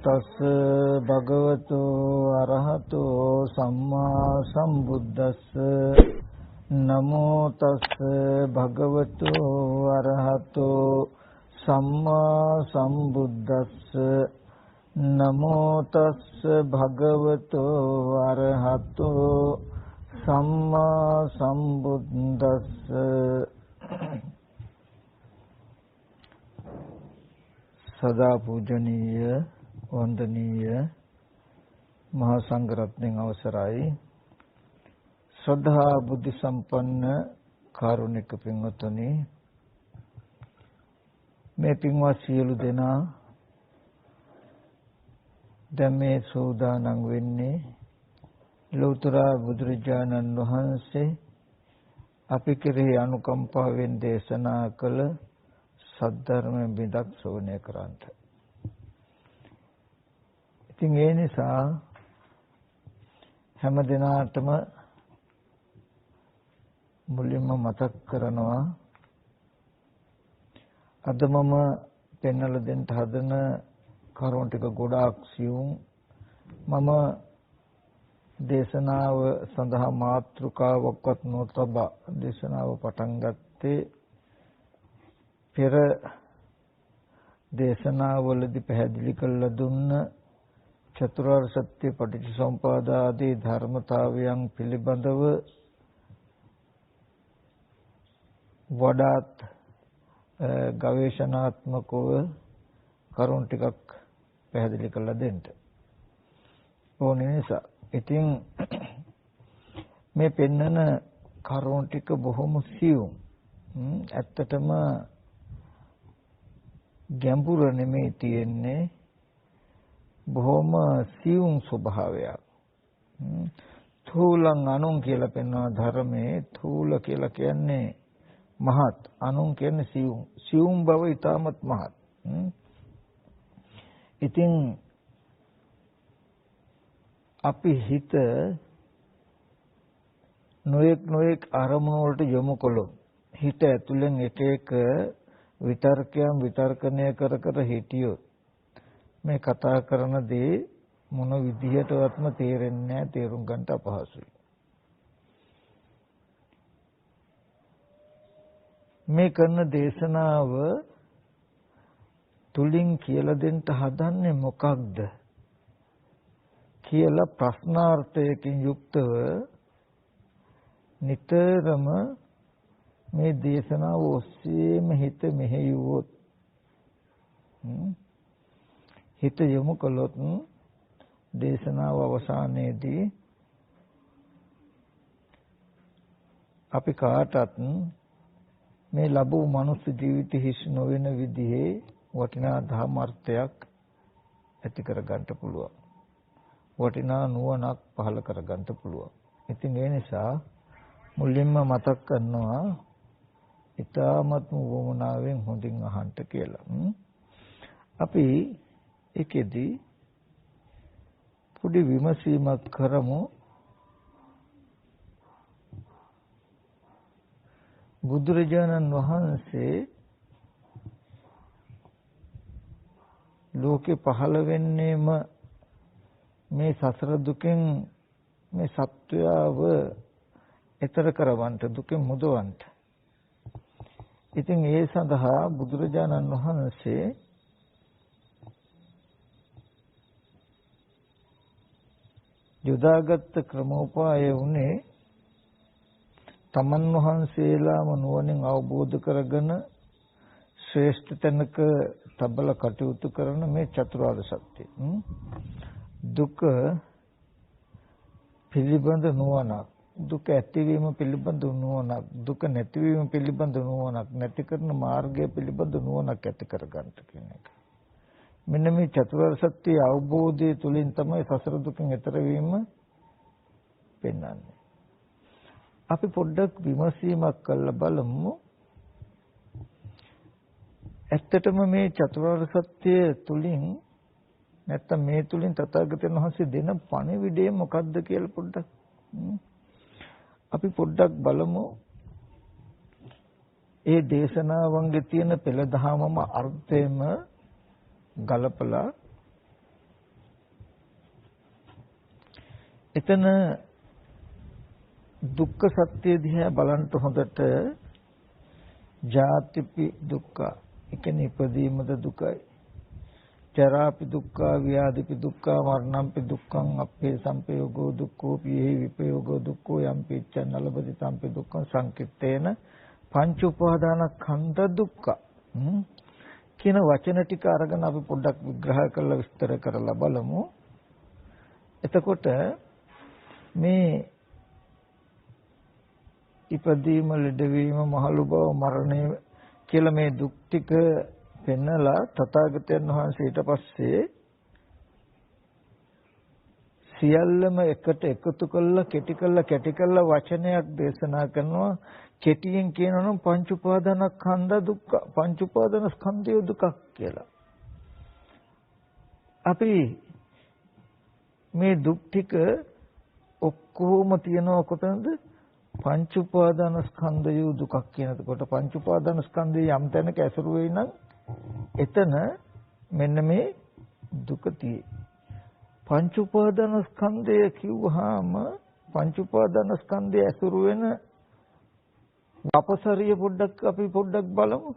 තස් භගවතු අරහතෝ සම්මා සම්බුද්දස්ස නමෝ තස් භගවතු අරහතෝ සම්මා සම්බුද්දස්ස නමෝ තස් භගවතු අරහතෝ සම්මා සම්බුද්දස්ස. සදා පූජනීය වන්දනීය මහා සංඝරත්නයන් අවසරයි. ශ්‍රද්ධා බුද්ධ සම්පන්න කාරුණික පින්වත්නි, මේ පින්වත් සියලු දෙනා දැන් මේ සෝදානම් වෙන්නේ ලෞතර බුදුරජාණන් වහන්සේ අපි කෙරෙහි අනුකම්පාවෙන් දේශනා කළ සද්ධර්ම බිඳක් ශ්‍රවණය කරන්ට. ඉතින් ඒ නිසා හැම දිනාටම මුලින්ම මතක් කරනවා, අද මම පෙන්වලා දෙන්න හදන කරුණු ටික ගොඩාක් සියුම්. මම දේශනාව සඳහා මාතෘකාවක්වත් නොතබා දේශනාව පටන් ගත්තේ පෙර දේශනාවලදී පැහැදිලි කළ දුන්න චතුරාර්ය සත්‍ය පටිච්චසමුප්පාද ආදී ධර්මතාවයන් පිළිබඳව වඩාත් ගවේෂණාත්මකව කරුණු ටිකක් පැහැදිලි කරලා දෙන්න ඕනේ නිසා. ඉතින් මේ පෙන්නන කරුණු ටික බොහොම සියුම්. ඇත්තටම ගැඹුර නෙමෙයි තියෙන්නේ, බොහොම සියුම් ස්වභාවයක්. තූලං අනුන් කියලා පෙන්වන ධර්මයේ තූල කියලා කියන්නේ මහත්, අනුන් කියන්නේ සියුම්. සියුම් බව ඊටමත් මහත්. ඉතින් අපි හිත නොඑක් අරමුණු වලට යොමු කළොත්, හිත ඇතුලෙන් එක එක විතර්කයන් විතර්කණය කර කර හිටියොත් මේ කතා කරන දේ මොන විදිහටවත්ම තේරෙන්නේ නැහැ, තේරුම් ගන්න අපහසුයි. මේ කරන දේශනාව තුලින් කියලා දෙන්න හදන්නේ මොකක්ද කියලා ප්‍රශ්නාර්ථයකින් යුක්තව නිතරම මේ දේශනාව ඔස්සේම හිත මෙහෙයුවොත්, හිත යොමු කළොත් දේශනාව අවසානයේදී අපි කාටත් මේ ලැබූ මනුස්ස ජීවිත හිස් නොවන විදිහේ වටිනා ධර්ම අර්ථයක් ඇති කර ගන්න පුළුවන්. වටිනා නුවණක් පහළ කර ගන්න පුළුවන්. ඉතින් ඒ නිසා මුලින්ම මතක් කරනවා ඊ타මත්ම වමනාවෙන් හොඳින් අහන්න කියලා. අපි ඒකෙදි පොඩි විමසීමක් කරමු. බුදුරජාණන් වහන්සේ ලෝකේ පහළ වෙන්නේම මේ සසර දුකෙන් මේ සත්වයාව එතර කරවන්න, දුකෙන් මුදවන්න. ඉතින් ඒ සඳහා බුදුරජාණන් වහන්සේ යොදාගත් ක්‍රමෝපාය උනේ තමන් වහන්සේලාම නුවණින් අවබෝධ කරගෙන ශ්‍රේෂ්ඨ තැනක තබල කටයුතු කරන මේ චතුරාර්ය සත්‍ය. දුක පිළිබඳ නුවණක්, දුක ඇතිවීම පිළිබඳ නුවණක්, දුක නැතිවීම පිළිබඳ නුවණක්, නැති කරන මාර්ගය පිළිබඳ නුවණක් ඇති කරගන්න කියන එක. මෙන්න මේ චතුරාර්ය සත්‍ය අවබෝධය තුළින් තමයි සසර දුකින් එතර වීම පෙන්වන්නේ. අපි පොඩ්ඩක් විමසීමක් කරලා බලමු. ඇත්තටම මේ චතුරාර්ය සත්‍ය තුළින් නැත්තම් මේ තුලින් තථාගතයන් වහන්සේ දෙන පණිවිඩය මොකක්ද කියලා පොඩ්ඩක් අපි පොඩ්ඩක් බලමු. ඒ දේශනාවන්ගේ තියෙන පෙළ දහමම අර්ථයෙන්ම ගලපලා එතන දුක්ඛ සත්‍ය දිහා බලන්න හොඳට ජාතිපි දුක්ඛ ඒ කියන්නේ ඉපදීමද දුකයි ජරාපි දුක්ඛ ව්‍යාධිපි දුක්ඛ මරණම්පි දුක්ඛං අපේ සංපයෝගෝ දුක්ඛෝ පිහි විපයෝගෝ දුක්ඛෝ යම් පිච්ඡන් නලබති සංපේ දුක්ඛං සංකිට්ඨේන පංච උපාදානස්කන්ධ දුක්ඛ කියන වචන ටික අරගෙන අපි පොඩ්ඩක් විග්‍රහ කරලා විස්තර කරලා බලමු. එතකොට මේ ඉපදීම ලෙඩවීම මහලු බව මරණය කියලා මේ දුක් ටික පෙන්නලා තථාගතයන් වහන්සේ ඊට පස්සේ සියල්ලම එකට එකතු කරලා කැටි කරලා වචනයක් දේශනා කරනවා. කෙටියෙන් කියනවා නම් පංච උපාදානස්කන්ධ දුක්ඛ පංච උපාදානස්කන්ධය දුකක් කියලා. අපි මේ දුක් ටික ඔක්කොම තියනවා කොතනද? පංච උපාදානස්කන්ධය දුකක් කියනකොට පංච උපාදානස්කන්ධය යම් තැනක ඇසුරු වෙයි නම් එතන මෙන්න මේ දුක තියෙයි. පංච උපාදානස්කන්ධය කිව්වහම පංච උපාදානස්කන්ධය ඇසුරු වෙන අපසරිය අපි පොඩ්ඩක් බලමු.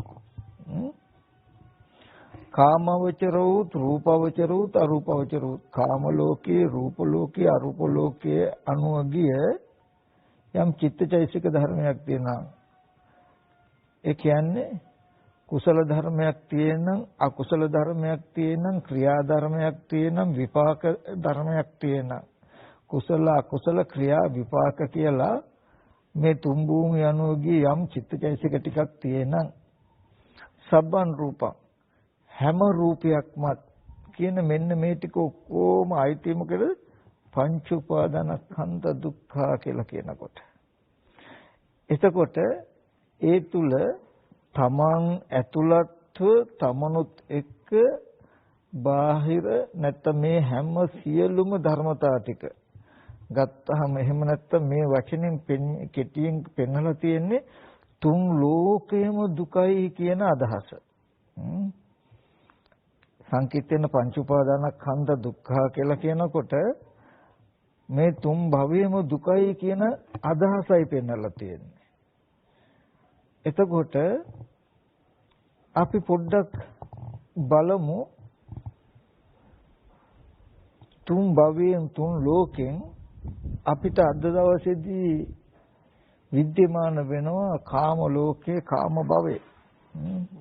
කාමවචරෝත් රූපවචරෝත් අරූපවචරෝත් කාම ලෝකයේ රූප ලෝකයේ අරූප ලෝකයේ අනුගිය යම් චිත්තචෛසික ධර්මයක් තියෙනවා. ඒ කියන්නේ කුසල ධර්මයක් තියෙනම් අකුසල ධර්මයක් තියෙනම් ක්‍රියා ධර්මයක් තියෙනම් විපාක ධර්මයක් තියෙනම් කුසල අකුසල ක්‍රියා විපාක කියලා මේ තුන් භූමිය අනුගිය යම් චිත්තචෛසික ටිකක් තියෙනම් සබ්බන් රූපං හැම රූපයක්මත් කියන මෙන්න මේ ටික ඔක්කොම ආйти මොකද පංච උපාදානස්කන්ධ දුක්ඛ කියලා කියනකොට එතකොට ඒ තුල තමන් ඇතුළත්ව තමනුත් එක්ක බාහිර නැත්නම් මේ හැම සියලුම ධර්මතා ටික ගත්තහම එහෙම නැත්නම් මේ වචනෙන් කෙටියෙන් පෙන්වලා තියෙන්නේ තුන් ලෝකයේම දුකයි කියන අදහස. සංකීර්තන පංච උපාදානස්කන්ධ දුක්ඛ කියලා කියනකොට මේ තුන් භවයේම දුකයි කියන අදහසයි පෙන්වලා තියෙන්නේ. එතකොට අපි පොඩ්ඩක් බලමු තුන් භවයෙන් තුන් ලෝකෙන් අපිට අද දවසේදී විද්‍යමාන වෙනවා කාම ලෝකේ කාම භවයේ.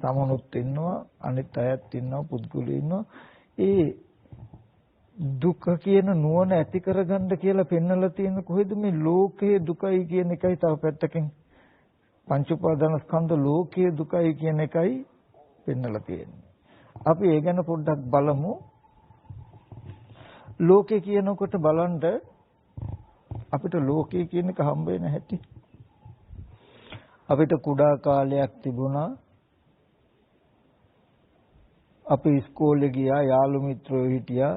තමනුත් ඉන්නවා අනිත් අයත් ඉන්නවා පුද්ගලයෝ ඉන්නවා. ඒ දුක කියන නුවණ ඇති කරගන්න කියලා පෙන්වලා තියෙන කොහෙද මේ ලෝකයේ දුකයි කියන එකයි තව පැත්තකින් පංච උපාදානස්කන්ධ ලෝකයේ දුකයි කියන එකයි පෙන්වලා තියෙන්නේ. අපි ඒ ගැන පොඩ්ඩක් බලමු. ලෝකේ කියනකොට බලන්න අපිට ලෝකේ කියන එක හම්බ වෙන හැටි. අපිට කුඩා කාලයක් තිබුණා. අපි ඉස්කෝලේ ගියා, යාළු මිත්‍රයෝ හිටියා.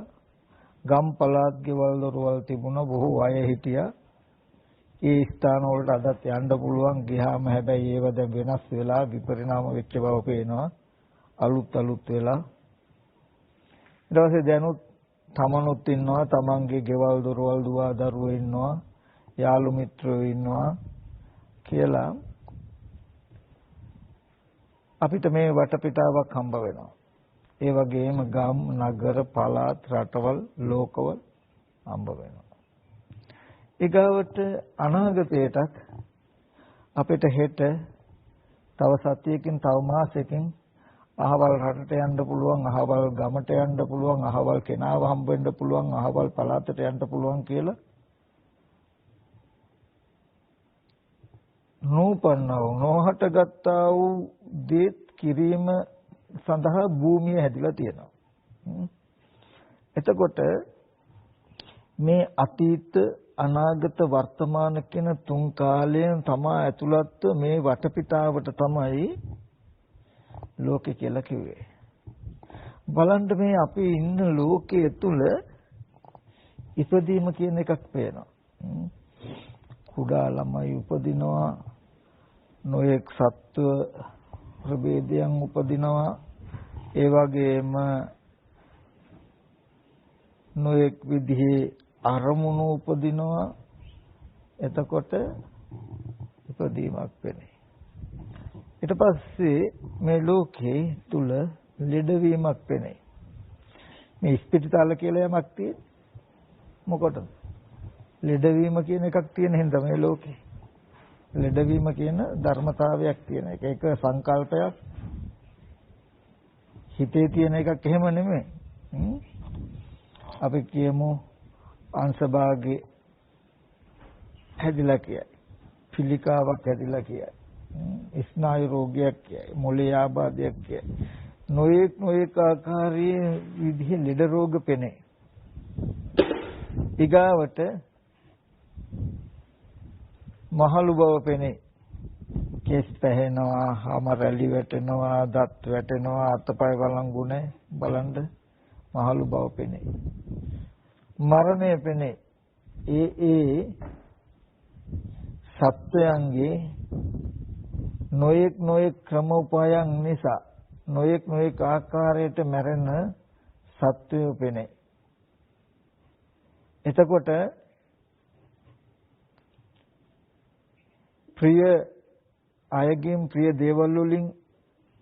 ගම් පළාත් ගෙවල් දොරවල් තිබුණා, බොහෝ අය හිටියා. ඒ ස්ථාන වලට අදත් යන්න පුළුවන්. ගියාම හැබැයි ඒව දැන් වෙනස් වෙලා විපරිණාම වෙච්ච බව පේනවා. අලුත් වෙලා. ඊට පස්සේ දැනුත් තමනුත් ඉන්නවා, තමන්ගේ ගෙවල් දොරවල් දුවා දරුවෝ ඉන්නවා, යාළු මිත්‍රයෝ ඉන්නවා කියලා අපිට මේ වටපිටාවක් හම්බ වෙනවා. ඒ වගේම ගම්, නගර, පළාත්, රටවල්, ලෝකවල හම්බ වෙනවා. ඊගාවට අනාගතයටත් අපිට හෙට තව සතියකින් තව මාසෙකින් අහවල් රටට යන්න පුළුවන්, අහවල් ගමට යන්න පුළුවන්, අහවල් කෙනාව හම්බ වෙන්න පුළුවන්, අහවල් පළාතට යන්න පුළුවන් කියලා නූපන්නව නොහට ගත්තා වූ දේත් කිරීම සඳහා භූමිය හැදිලා තියෙනවා. එතකොට මේ අතීත අනාගත වර්තමාන කියන තුන් කාලයෙන් තමා ඇතුළත් මේ වටපිටාවට තමයි ලෝකේ කියලා කිව්වේ. බලන්න මේ අපි ඉන්න ලෝකයේ තුල ඉපදීම කියන එකක් පේනවා. කුඩා ළමයි උපදිනවා, නොයෙක් සත්ව ප්‍රභේදයන් උපදිනවා, ඒ වගේම නොයෙක් විදිහේ අරමුණු උපදිනවා. එතකොට ඉපදීමක් වෙන්නේ. ඊට පස්සේ මේ ලෝකේ තුල ලෙඩවීමක් වෙන්නේ. මේ ස්පිරිතාල කියලා යමක් තියෙන්නේ. මොකටද? ලෙඩවීම කියන එකක් තියෙන හින්දා මේ ලෝකේ. ලෙඩවීම කියන ධර්මතාවයක් තියෙන එක. ඒක සංකල්පයක්. හිතේ තියෙන එකක් එහෙම නෙමෙයි. අපි කියමු අංශභාගේ හැදිලා කියයි. පිළිකාවක් හැදිලා කියයි. ස්නායු රෝගයක් කියයි. මොළේ ආබාධයක් කියයි. නොඑක ආකාරයේ විදිහේ ලෙඩ රෝග පෙනේ. ඊගාවට මහලු බව පෙනේ. කෙස් පැහෙනවා, හම රැලි වැටෙනවා, දත් වැටෙනවා, අතපය වළංගු නැහැ. බලන්න මහලු බව පෙනේ. මරණය පෙනේ. ඒ සත්‍යයන්ගේ නොයෙක් ක්‍රම උපායන් නිසා නොයෙක් ආකාරයට මැරෙන සත්‍යය පෙනේ. එතකොට ප්‍රිය අයගෙන් ප්‍රිය දේවල් වලින්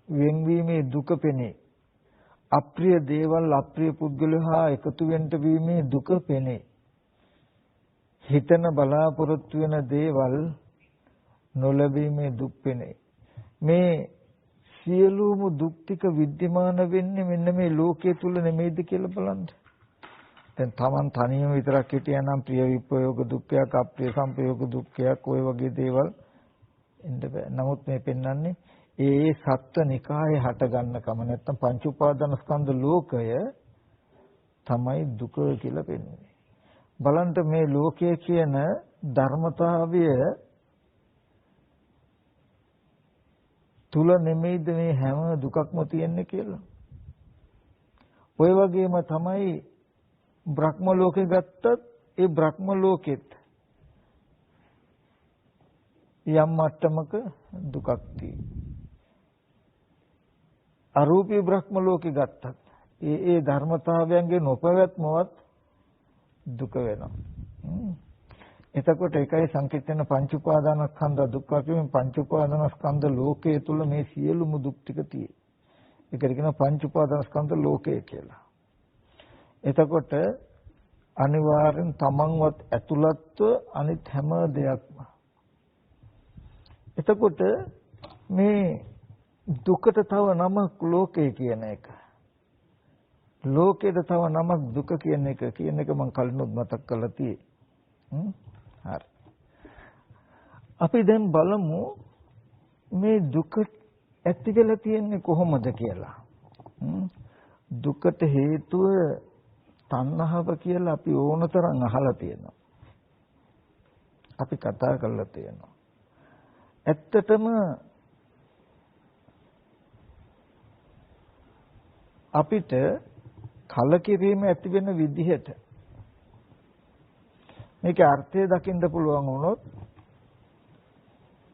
වෙන්වීමේ දුක පෙනේ. අප්‍රිය දේවල් අප්‍රිය පුද්ගලයෝ හා එකතු වෙන්න වීමේ දුක පෙනේ. හිතන බලාපොරොත්තු වෙන දේවල් නොලැබීමේ දුක් පෙනේ. මේ සියලුම දුක් ටික विद्यमान වෙන්නේ මෙන්න මේ ලෝකයේ තුල නෙමෙයිද කියලා බලන්න. දැන් Taman තනියම විතරක් හිටියා නම් ප්‍රිය විප්‍රයෝග දුක්ඛයක්, අප්‍රිය සංපයෝග දුක්ඛයක් ඔය වගේ දේවල් එන්න බෑ. නමුත් මේ පෙන්වන්නේ ඒ සත්ත්ව නිකායේ හට ගන්න කම නැත්තම් පංච උපාදාන ස්කන්ධ ලෝකය තමයි දුක කියලා පෙන්වන්නේ. බලන්න මේ ලෝකයේ කියන ධර්මතාවය තුල නෙමෙයිද මේ හැම දුකක්ම තියෙන්නේ කියලා. ඔය වගේම තමයි බ්‍රහ්ම ලෝකේ ගත්තත් ඒ බ්‍රහ්ම ලෝකෙත් යම් මට්ටමක දුකක් තියෙනවා. අරූපී බ්‍රහ්ම ලෝකේ ගත්තත් ඒ ධර්මතාවයන්ගේ නොපැවැත්මවත් දුක වෙනවා. එතකොට ඒකයි සංකීර්ණ පංච උපාදානස්කන්ධ දුක්ඛ කියන පංච උපාදානස්කන්ධ ලෝකයේ තුල මේ සියලුම දුක් ටික තියෙයි. ඒකට කියන පංච උපාදානස්කන්ධ ලෝකය කියලා. එතකොට අනිවාර්යෙන් තමන්වත් ඇතුළත්ව අනිත් හැම දෙයක්ම. එතකොට මේ දුකට තව නමක් ලෝකය කියන එක. ලෝකයට තව නමක් දුක කියන එක මම කලිනුත් මතක් කරලා තියෙයි. හරි. අපි දැන් බලමු මේ දුක ඇති වෙලා තියෙන්නේ කොහොමද කියලා. දුකට හේතුව තණ්හාව කියලා අපි ඕනතරම් අහලා තියෙනවා. අපි කතා කරලා තියෙනවා. ඇත්තටම අපිට කලකිරීම ඇති වෙන විදිහට මේකේ අර්ථය දකින්න පුළුවන් වුණොත්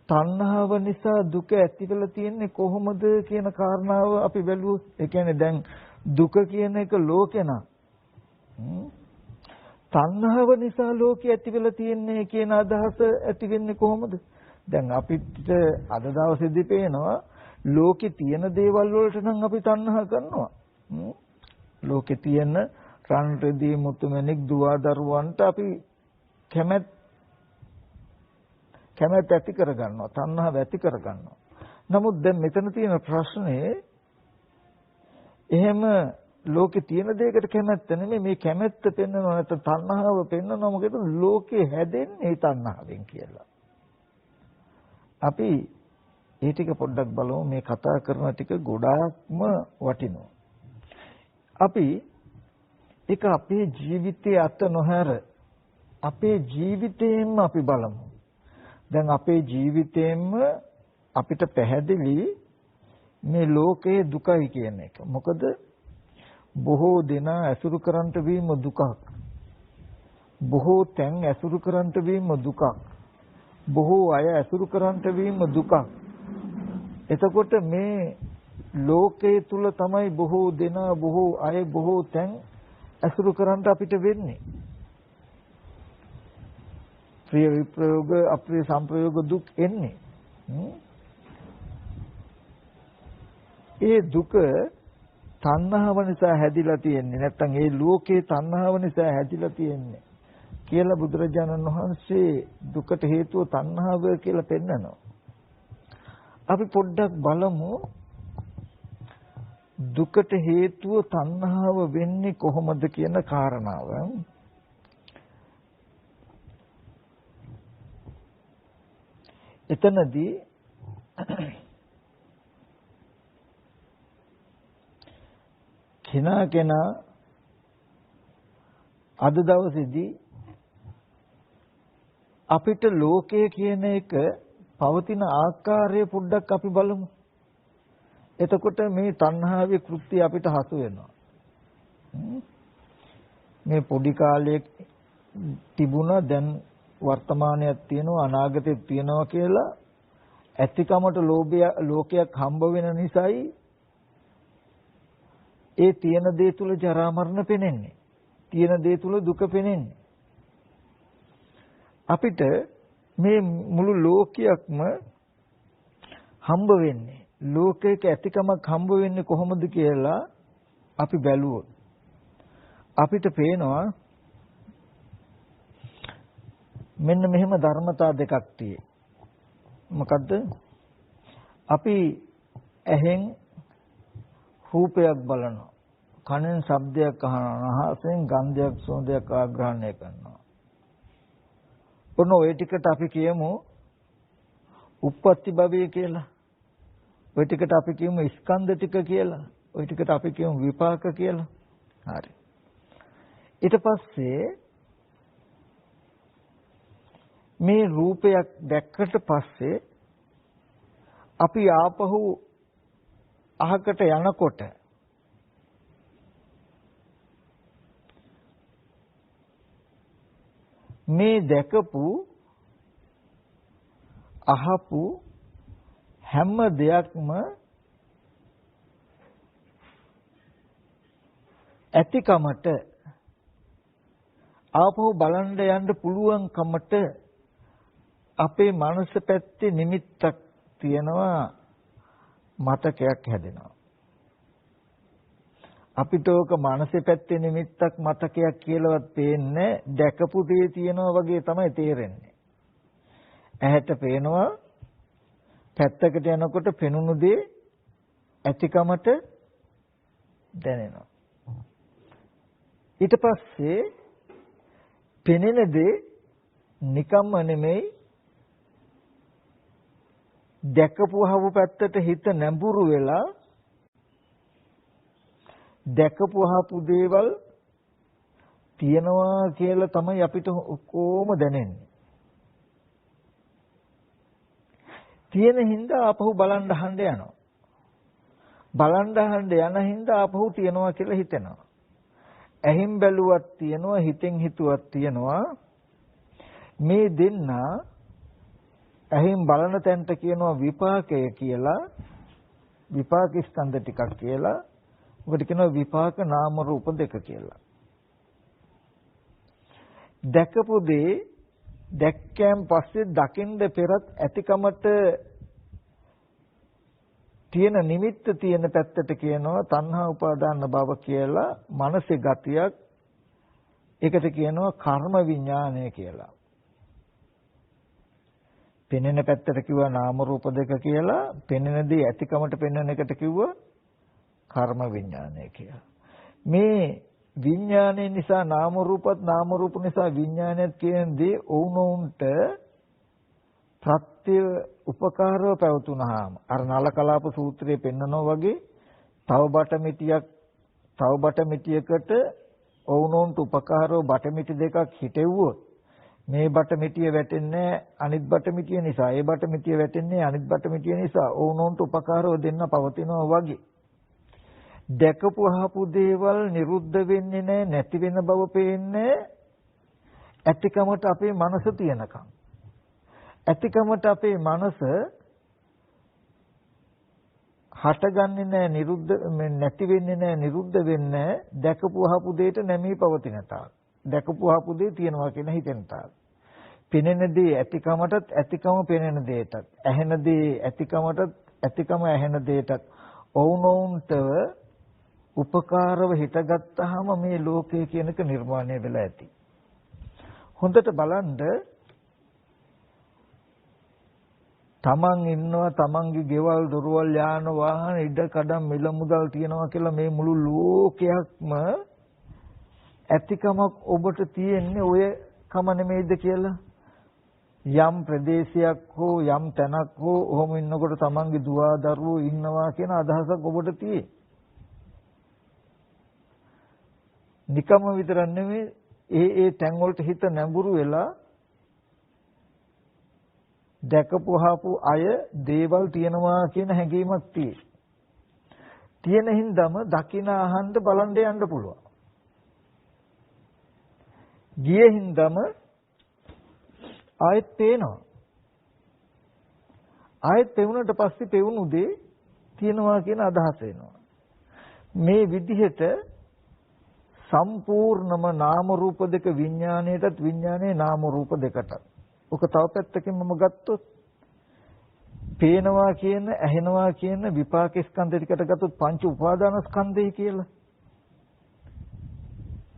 තණ්හාව නිසා දුක ඇති වෙලා තියෙන්නේ කොහොමද කියන කාරණාව අපි බැලුවොත් ඒ කියන්නේ දැන් දුක කියන එක ලෝකේ නම් තණ්හාව නිසා ලෝකෙ ඇති වෙලා තියෙන්නේ කියන අදහස ඇති වෙන්නේ කොහොමද? දැන් අපිට අද දවසේදී පේනවා ලෝකේ තියෙන දේවල් වලට නම් අපි තණ්හා කරනවා. ලෝකේ තියෙන රන් රෙදි මුතුමැණික් දුව දරුවන්ට අපි කැමැත්ත ඇති කර ගන්නවා, තණ්හාව ඇති කර ගන්නවා. නමුත් දැන් මෙතන තියෙන ප්‍රශ්නේ එහෙම ලෝකේ තියෙන දෙයකට කැමැත්ත නෙමෙයි මේ කැමැත්ත පෙන්වනවා නැත්නම් තණ්හාව පෙන්වනවා මොකද ලෝකේ හැදෙන්නේ තණ්හාවෙන් කියලා. අපි ඒ ටික පොඩ්ඩක් බලමු මේ කතා කරන ටික ගොඩාක්ම වටිනවා. අපි ඒක අපේ ජීවිතයේ අත නොහැර අපේ ජීවිතයෙන්ම අපි බලමු. දැන් අපේ ජීවිතයෙන්ම අපිට පැහැදිලි මේ ලෝකයේ දුකයි කියන එක. මොකද බොහෝ දෙනා ඇසුරු කරන්ට වීම දුකක්. බොහෝ තැන් ඇසුරු කරන්ට වීම දුකක්. බොහෝ අය ඇසුරු කරන්ට වීම දුකක්. එතකොට මේ ලෝකයේ තුල තමයි බොහෝ දෙනා බොහෝ අය බොහෝ තැන් ඇසුරු කරන්ට අපිට වෙන්නේ. ප්‍රිය විප්‍රයෝග අප්‍රිය සංප්‍රයෝග දුක් එන්නේ. ඒ දුක තණ්හාව නිසා හැදිලා තියෙන්නේ. නැත්තම් ඒ ලෝකේ තණ්හාව නිසා හැදිලා තියෙන්නේ කියලා බුදුරජාණන් වහන්සේ දුකට හේතුව තණ්හාව කියලා පෙන්නනවා. අපි පොඩ්ඩක් බලමු දුකට හේතුව තණ්හාව වෙන්නේ කොහොමද කියන කාරණාව. එතනදී කෙනා අද දවසේදී අපිට ලෝකය කියන එක පවතින ආකාරය පොඩ්ඩක් අපි බලමු. එතකොට මේ තණ්හාවේ කෘත්‍ය අපිට හසු වෙනවා. මේ පොඩි කාලයේ තිබුණා දැන් වර්තමානයක් තියෙනවා අනාගතයක් තියෙනවා කියලා ඇතිකමට ලෝකයක් හම්බ වෙන නිසායි ඒ තියෙන දේ තුල ජරා මරණ පෙනෙන්නේ. තියෙන දේ තුල දුක පෙනෙන්නේ. අපිට මේ මුළු ලෝකයක්ම හම්බ වෙන්නේ ලෝකයක ඇතිකමක් හම්බ වෙන්නේ කොහොමද කියලා අපි බැලුවොත් අපිට පේනවා මෙන්න මෙහෙම ධර්මතා දෙකක් තියෙයි. මොකද්ද? අපි ඇහෙන් රූපයක් බලනවා. කනෙන් ශබ්දයක් අහනවා. නාසයෙන් ගන්ධයක් සුවඳයක් ආග්‍රහණය කරනවා. ඔන්න ඔය ටිකට අපි කියමු උප්පත්ති භවය කියලා. ඔය ටිකට අපි කියමු ස්කන්ධ ටික කියලා. ඔය ටිකට අපි කියමු විපාක කියලා. හරි. ඊට පස්සේ මේ රූපයක් දැක්කට පස්සේ අපි ආපහු අහකට යනකොට මේ දැකපු අහපු හැම දෙයක්ම ඇතිකමට ආපහු බලන්න යන්න පුළුවන්කමට අපේ මනස පැත්තේ නිමිත්තක් තියෙනවා මතකයක් හැදෙනවා. අපිට ඕක මනසේ පැත්තේ නිමිත්තක් මතකයක් කියලාවත් පේන්නේ දැකපු දේ තියෙනවා වගේ තමයි තේරෙන්නේ. ඇහැට පේනවා පැත්තකට යනකොට පෙනුණු දේ ඇතිකමට දැනෙනවා. ඊට පස්සේ පෙනෙන දේ නිකම්ම නෙමෙයි දැකපුවහව පැත්තට හිත නැඹුරු වෙලා දැකපුවහපු දේවල් තියනවා කියලා තමයි අපිට කොහොම දැනෙන්නේ. තියෙන හින්දා ආපහු බලන්න අහන්න යනවා. බලන්න අහන්න යන හින්දා ආපහු තියනවා කියලා හිතෙනවා. ඇහින් බැලුවත් තියනවා හිතෙන් හිතුවත් තියනවා. මේ දෙන්නා ඇහින් බලන තැනට කියනවා විපාකය කියලා. විපාක ස්කන්ධ ටිකක් කියලා. මොකද කියනවා විපාක නාම රූප දෙක කියලා. දැකපු දේ දැක්කයන් පස්සේ දකින්න පෙරත් ඇතිකමට තියෙන නිමිත්ත තියෙන පැත්තට කියනවා තණ්හා උපාදාන භව කියලා මනසේ ගතියක්. ඒකට කියනවා කර්ම විඥානය කියලා. පෙනෙන පැත්තට කිව්වා නාම රූප දෙක කියලා. පෙනෙන දේ ඇතිකමට පෙනෙන එකට කිව්වා කර්ම විඥානය කියලා. මේ විඥානය නිසා නාම රූපත් නාම රූප නිසා විඥානයත් කියන දේ වුණොන්ට ප්‍රත්‍ය උපකාරව පැවතුනහම අර නල කලාප සූත්‍රයේ පෙන්නනවා වගේ තව බට මිටියකට වුණොන්ට උපකාරව බට මිටි දෙකක් හිටෙව්වොත් මේ බට මිටිය වැටෙන්නේ අනිත් බට මිටිය නිසා ඒ බට මිටිය වැටෙන්නේ අනිත් බට මිටිය නිසා වුණොන්ට උපකාරව දෙන්න පවතිනවා වගේ දැකපු අහපු දේවල් නිරුද්ධ වෙන්නේ නැහැ නැති වෙන බව පේන්නේ ඇතිකමට අපේ මනස තියනකම් ඇතිකමට අපේ මනස හටගන්නේ නැහැ නිරුද්ධ නැති වෙන්නේ නැහැ නිරුද්ධ වෙන්නේ දැකපු අහපු දෙයට නැමී පවතින තාක් දැකපු අහපු දේ තියනවා කියන හිතෙන තාක් පෙනෙන දේ ඇතිකමටත් ඇතිකම පෙනෙන දෙයටත් ඇහෙන දේ ඇතිකමටත් ඇතිකම ඇහෙන දෙයටත් ඔවුනොවුන්ට උපකාරව හිටගත්තාම මේ ලෝකය කියනක නිර්මාණය වෙලා ඇති. හොඳට බලන්න තමන් ඉන්නවා තමන්ගේ ගෙවල් දොරවල් යාන වාහන ඉඩ කඩම් මිල මුදල් තියනවා කියලා මේ මුළු ලෝකයක්ම ඇතිකමක් ඔබට තියෙන්නේ ඔය කම නෙමෙයිද කියලා යම් ප්‍රදේශයක් හෝ යම් තැනක් හෝ ඔහොම ඉන්නකොට තමන්ගේ දුව දරුවෝ ඉන්නවා කියන අදහසක් ඔබට තියෙයි. නිකම්ම විතරක් නෙමෙයි ඒ තැන් වලට හිත නැඹුරු වෙලා දැකපුවාපු අය දේවල් තියනවා කියන හැඟීමක් තියෙයි. තියෙන හින්දාම දකින අහන්න බලන්න යන්න පුළුවන්. ගියේ හින්දාම ආයෙත් පේනවා. ආයෙත් පෙවුනට පස්සේ පෙවුණු දේ තියනවා කියන අදහස එනවා. මේ විදිහට සම්පූර්ණම නාම රූප දෙක විඥාණයටත් විඥානයේ නාම රූප දෙකටත්. ඔක තව පැත්තකින් මම ගත්තොත් පේනවා කියන ඇහෙනවා කියන විපාක ස්කන්ධ ටිකට ගත්තොත් පංච උපාදාන ස්කන්ධය කියලා.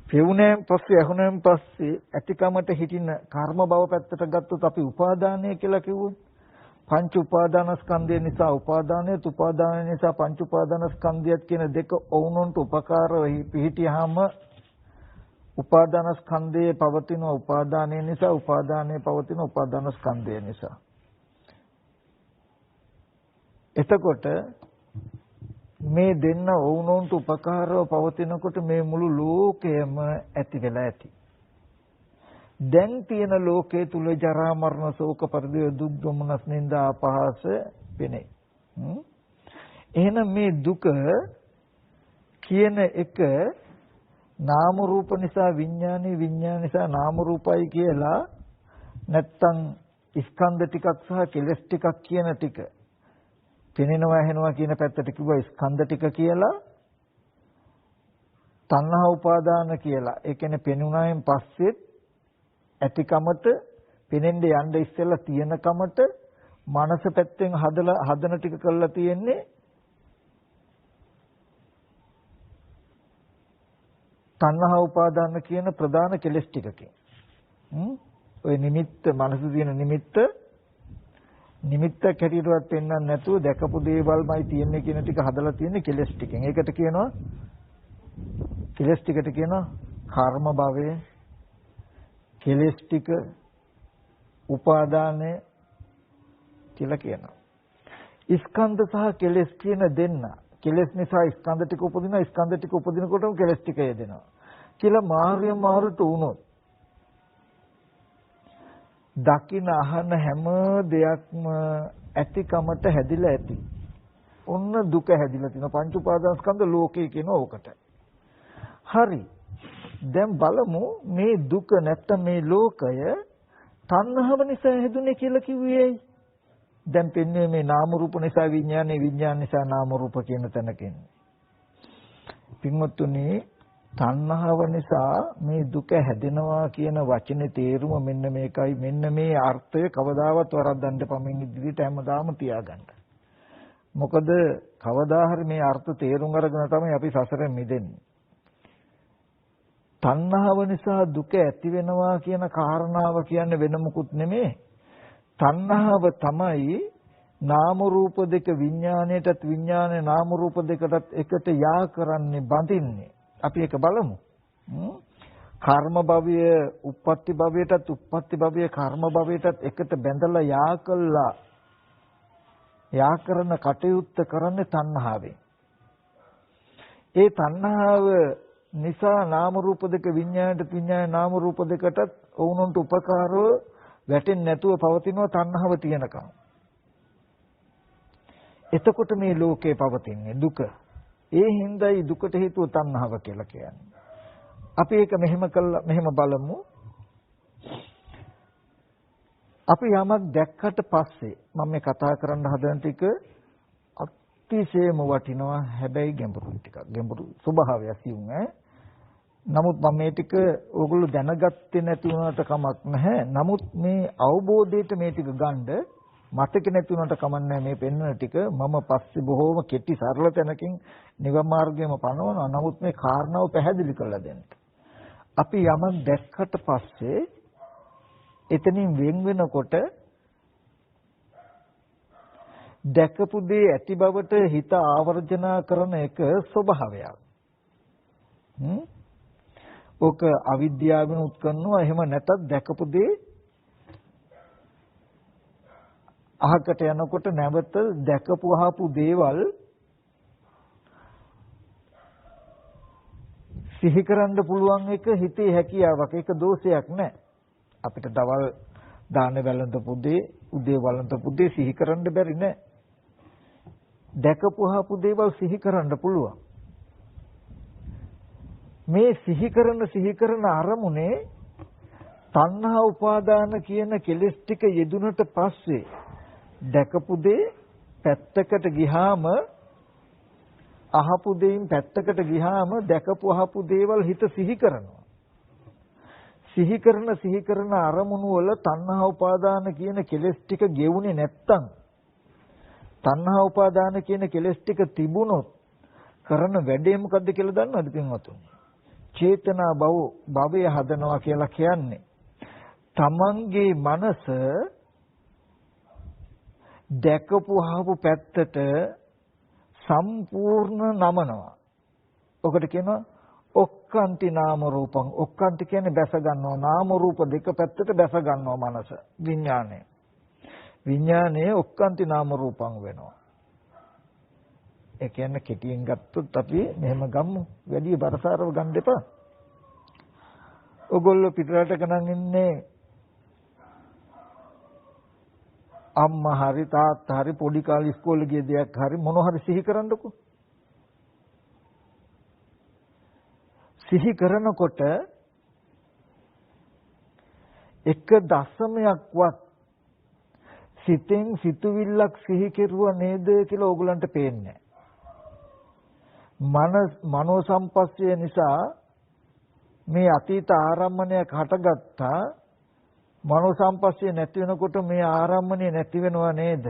පෙවුනෑන් පස්සේ ඇහුනෑන් පස්සේ ඇතිකමට හිටින කර්ම භව පැත්තට ගත්තොත් අපි උපාදානය කියලා කිව්වොත් පංච උපාදාන ස්කන්ධය නිසා උපාදානය උපාදානය නිසා පංච උපාදාන ස්කන්ධයත් කියන දෙක ඔවුනොන්ට උපකාරව පිහිටියාම උපාදාන ස්කන්ධයේ පවතින උපාදානය නිසා උපාදානයේ පවතින උපාදාන ස්කන්ධය නිසා. එතකොට මේ දෙන්න ඔවුනොන්ට උපකාරව පවතිනකොට මේ මුළු ලෝකයම ඇති වෙලා ඇති. දැන් තියෙන ලෝකයේ තුල ජරා මරණ ශෝක පරිදේ දුක් දුම්නස් නින්දා අපහාස වෙන්නේ. එහෙනම් මේ දුක කියන එක නාම රූප නිසා විඥානේ විඥාන නිසා නාම රූපයි කියලා නැත්තම් ස්කන්ධ ටිකක් සහ කෙලස් ටිකක් කියන ටික පෙනෙනවා ඇහෙනවා කියන පැත්තට කිව්වා ස්කන්ධ ටික කියලා තණ්හා උපාදාන කියලා. ඒ කියන්නේ පෙනුනායින් පස්සෙත් ඇතිකමට පෙනෙන්න යන්න ඉස්සෙල්ලා තියෙනකමට මනස පැත්තෙන් හදන ටික කරලා තියෙන්නේ තණ්හා උපාදාන කියන ප්‍රධාන කෙලෙස් ටිකකින්. ඔය නිමිත්ත මනස තියෙන නිමිත්ත කැටියටවත් පෙන්වන්න නැතුව දැකපු දේවල්මයි තියෙන්නේ කියන ටික හදලා තියෙන්නේ කෙලෙස් ටිකෙන්. ඒකට කියනවා කෙලෙස් ටිකට කියනවා කර්ම භවය, කෙලෙස් ටික, උපාදානය කියලා කියනවා. ස්කන්ධ සහ කෙලෙස් කියන දෙන්න. කෙලෙස් නිසා ස්කන්ධ ටික උපදිනවා, ස්කන්ධ ටික උපදිනකොටම කෙලෙස් ටික යෙදෙනවා. කියලා මාරුට වුණොත් දකින අහන හැම දෙයක්ම ඇතිකමට හැදිලා ඇති. ඔන්න දුක හැදිලා තිනවා. පංච උපාදානස්කන්ධ ලෝකේ කියන ඕකට. හරි. දැන් බලමු මේ දුක නැත්තම් මේ ලෝකය තණ්හාව නිසා හැදුනේ කියලා කිව්වේ. දැන් පෙන්වන්නේ මේ නාම රූප නිසා විඥානේ විඥාන නිසා නාම රූප කියන තැනකින්. පින්වත්තුනි තණ්හාව නිසා මේ දුක හැදෙනවා කියන වචනේ තේරුම මෙන්න මේකයි. මෙන්න මේ අර්ථය කවදාවත් වරද්දන්න පමෙන් ඉදිරියට හැමදාම තියාගන්න. මොකද කවදා හරි මේ අර්ථ තේරුම් අරගෙන තමයි අපි සසරෙන් මිදෙන්නේ. තණ්හාව නිසා දුක ඇති වෙනවා කියන කාරණාව කියන්නේ වෙන මොකුත් නෙමෙයි. තණ්හාව තමයි නාම රූප දෙක විඥාණයටත් විඥානේ නාම රූප දෙකටත් එකට යා කරන්නේ බඳින්නේ. අපි ඒක බලමු. කර්ම භවය, උප්පත්ති භවයටත් උප්පත්ති භවය කර්ම භවයටත් එකට බැඳලා යා කරන කටයුත්ත කරන්නේ තණ්හාවෙන්. ඒ තණ්හාව නිසා නාම රූප දෙක විඥාණයට විඥාන නාම රූප දෙකටත් වුණොන්ට උපකාරව වැටෙන්නේ නැතුව පවතිනවා තණ්හාව තියෙනකම්. එතකොට මේ ලෝකේ පවතින්නේ දුක. ඒ හින්දායි දුකට හේතුව තණ්හාව කියලා කියන්නේ. අපි ඒක මෙහෙම බලමු. අපි යමක් දැක්කට පස්සේ මම මේ කතා කරන්න හදන ටික අතිශයම වටිනවා. හැබැයි ගැඹුරු ටිකක්. ගැඹුරු ස්වභාවය සියුම් ඈ. නමුත් මම මේ ටික ඕගොල්ලෝ දැනගත්තේ නැති වුණාට කමක් නැහැ. නමුත් මේ අවබෝධයට මේ ටික ගන්න මතක නැති වුණාට කමක් නැහැ. මේ පෙන්වන ටික මම පස්සේ බොහෝම කෙටි සරල තැනකින් නිවන් මාර්ගයම පනවනවා. නමුත් මේ කාරණාව පැහැදිලි කරලා දෙන්න. අපි යමක් දැක්කට පස්සේ එතනින් වෙන් වෙනකොට දැකපු දේ ඇති බවට හිත ආවර්ජනා කරන එක ස්වභාවයක්. ඔක අවිද්‍යාවෙන් උත්කන්නවා. එහෙම නැතත් දැකපු දේ අහකට යනකොට නැවත දැකපු අහපු දේවල් සිහි කරන්න පුළුවන් එක හිතේ හැකියාවක්. ඒක දෝෂයක් නෑ. අපිට දවල් දාන වැළඳපු දේ, උදේ වළඳපු දේ සිහි කරන්න බැරි නෑ. දැකපු අහපු දේවල් සිහි කරන්න පුළුවන්. මේ සිහි කරන අරමුණේ තණ්හා උපාදාන කියන කෙලෙස් ටික යෙදුනට පස්සේ දැකපු දේ පැත්තකට ගියාම අහපු දෙයින් පැත්තකට ගියාම දැකපු අහපු දේවල් හිත සිහි කරනවා. සිහි කරන අරමුණු වල තණ්හා උපාදාන කියන කෙලෙස් ටික ගෙවුනේ නැත්තම් තණ්හා උපාදාන කියන කෙලෙස් ටික තිබුණොත් කරන වැඩේ මොකද්ද කියලා දන්නවද පින්වතුනි? චේතනා භවය හදනවා කියලා කියන්නේ තමන්ගේ මනස දැකපු අහපු පැත්තට සම්පූර්ණ නමනවා. ඔකට කියනවා ඔක්කාන්ති නාම රූපං. ඔක්කාන්ති කියන්නේ බැස ගන්නවා. නාම රූප දෙක පැත්තට බැස ගන්නවා මනස. විඥානයේ ඔක්කාන්ති නාම රූපං වෙනවා. ඒ කියන්නේ කෙටියෙන් ගත්තොත් අපි මෙහෙම ගමු. වැඩි බරසාරව ගන්න එපා. ඔයගොල්ලෝ පිටරටක නම් ඉන්නේ අම්මා හරි තාත්තා හරි පොඩි කාලේ ඉස්කෝලේ ගිය දෙයක් හරි මොන හරි සිහි කරන්නකෝ. සිහි කරනකොට එක දශමයක්වත් සිතෙන් සිතුවිල්ලක් සිහි කෙරුවා නේද කියලා ඕගලන්ට පේන්නේ නැහැ. මනෝ සම්පස්සය නිසා මේ අතීත ආරම්මණයක් හටගත්තා. මනෝ සම්පස්සය නැති වෙනකොට මේ ආරම්මණය නැති වෙනව නේද?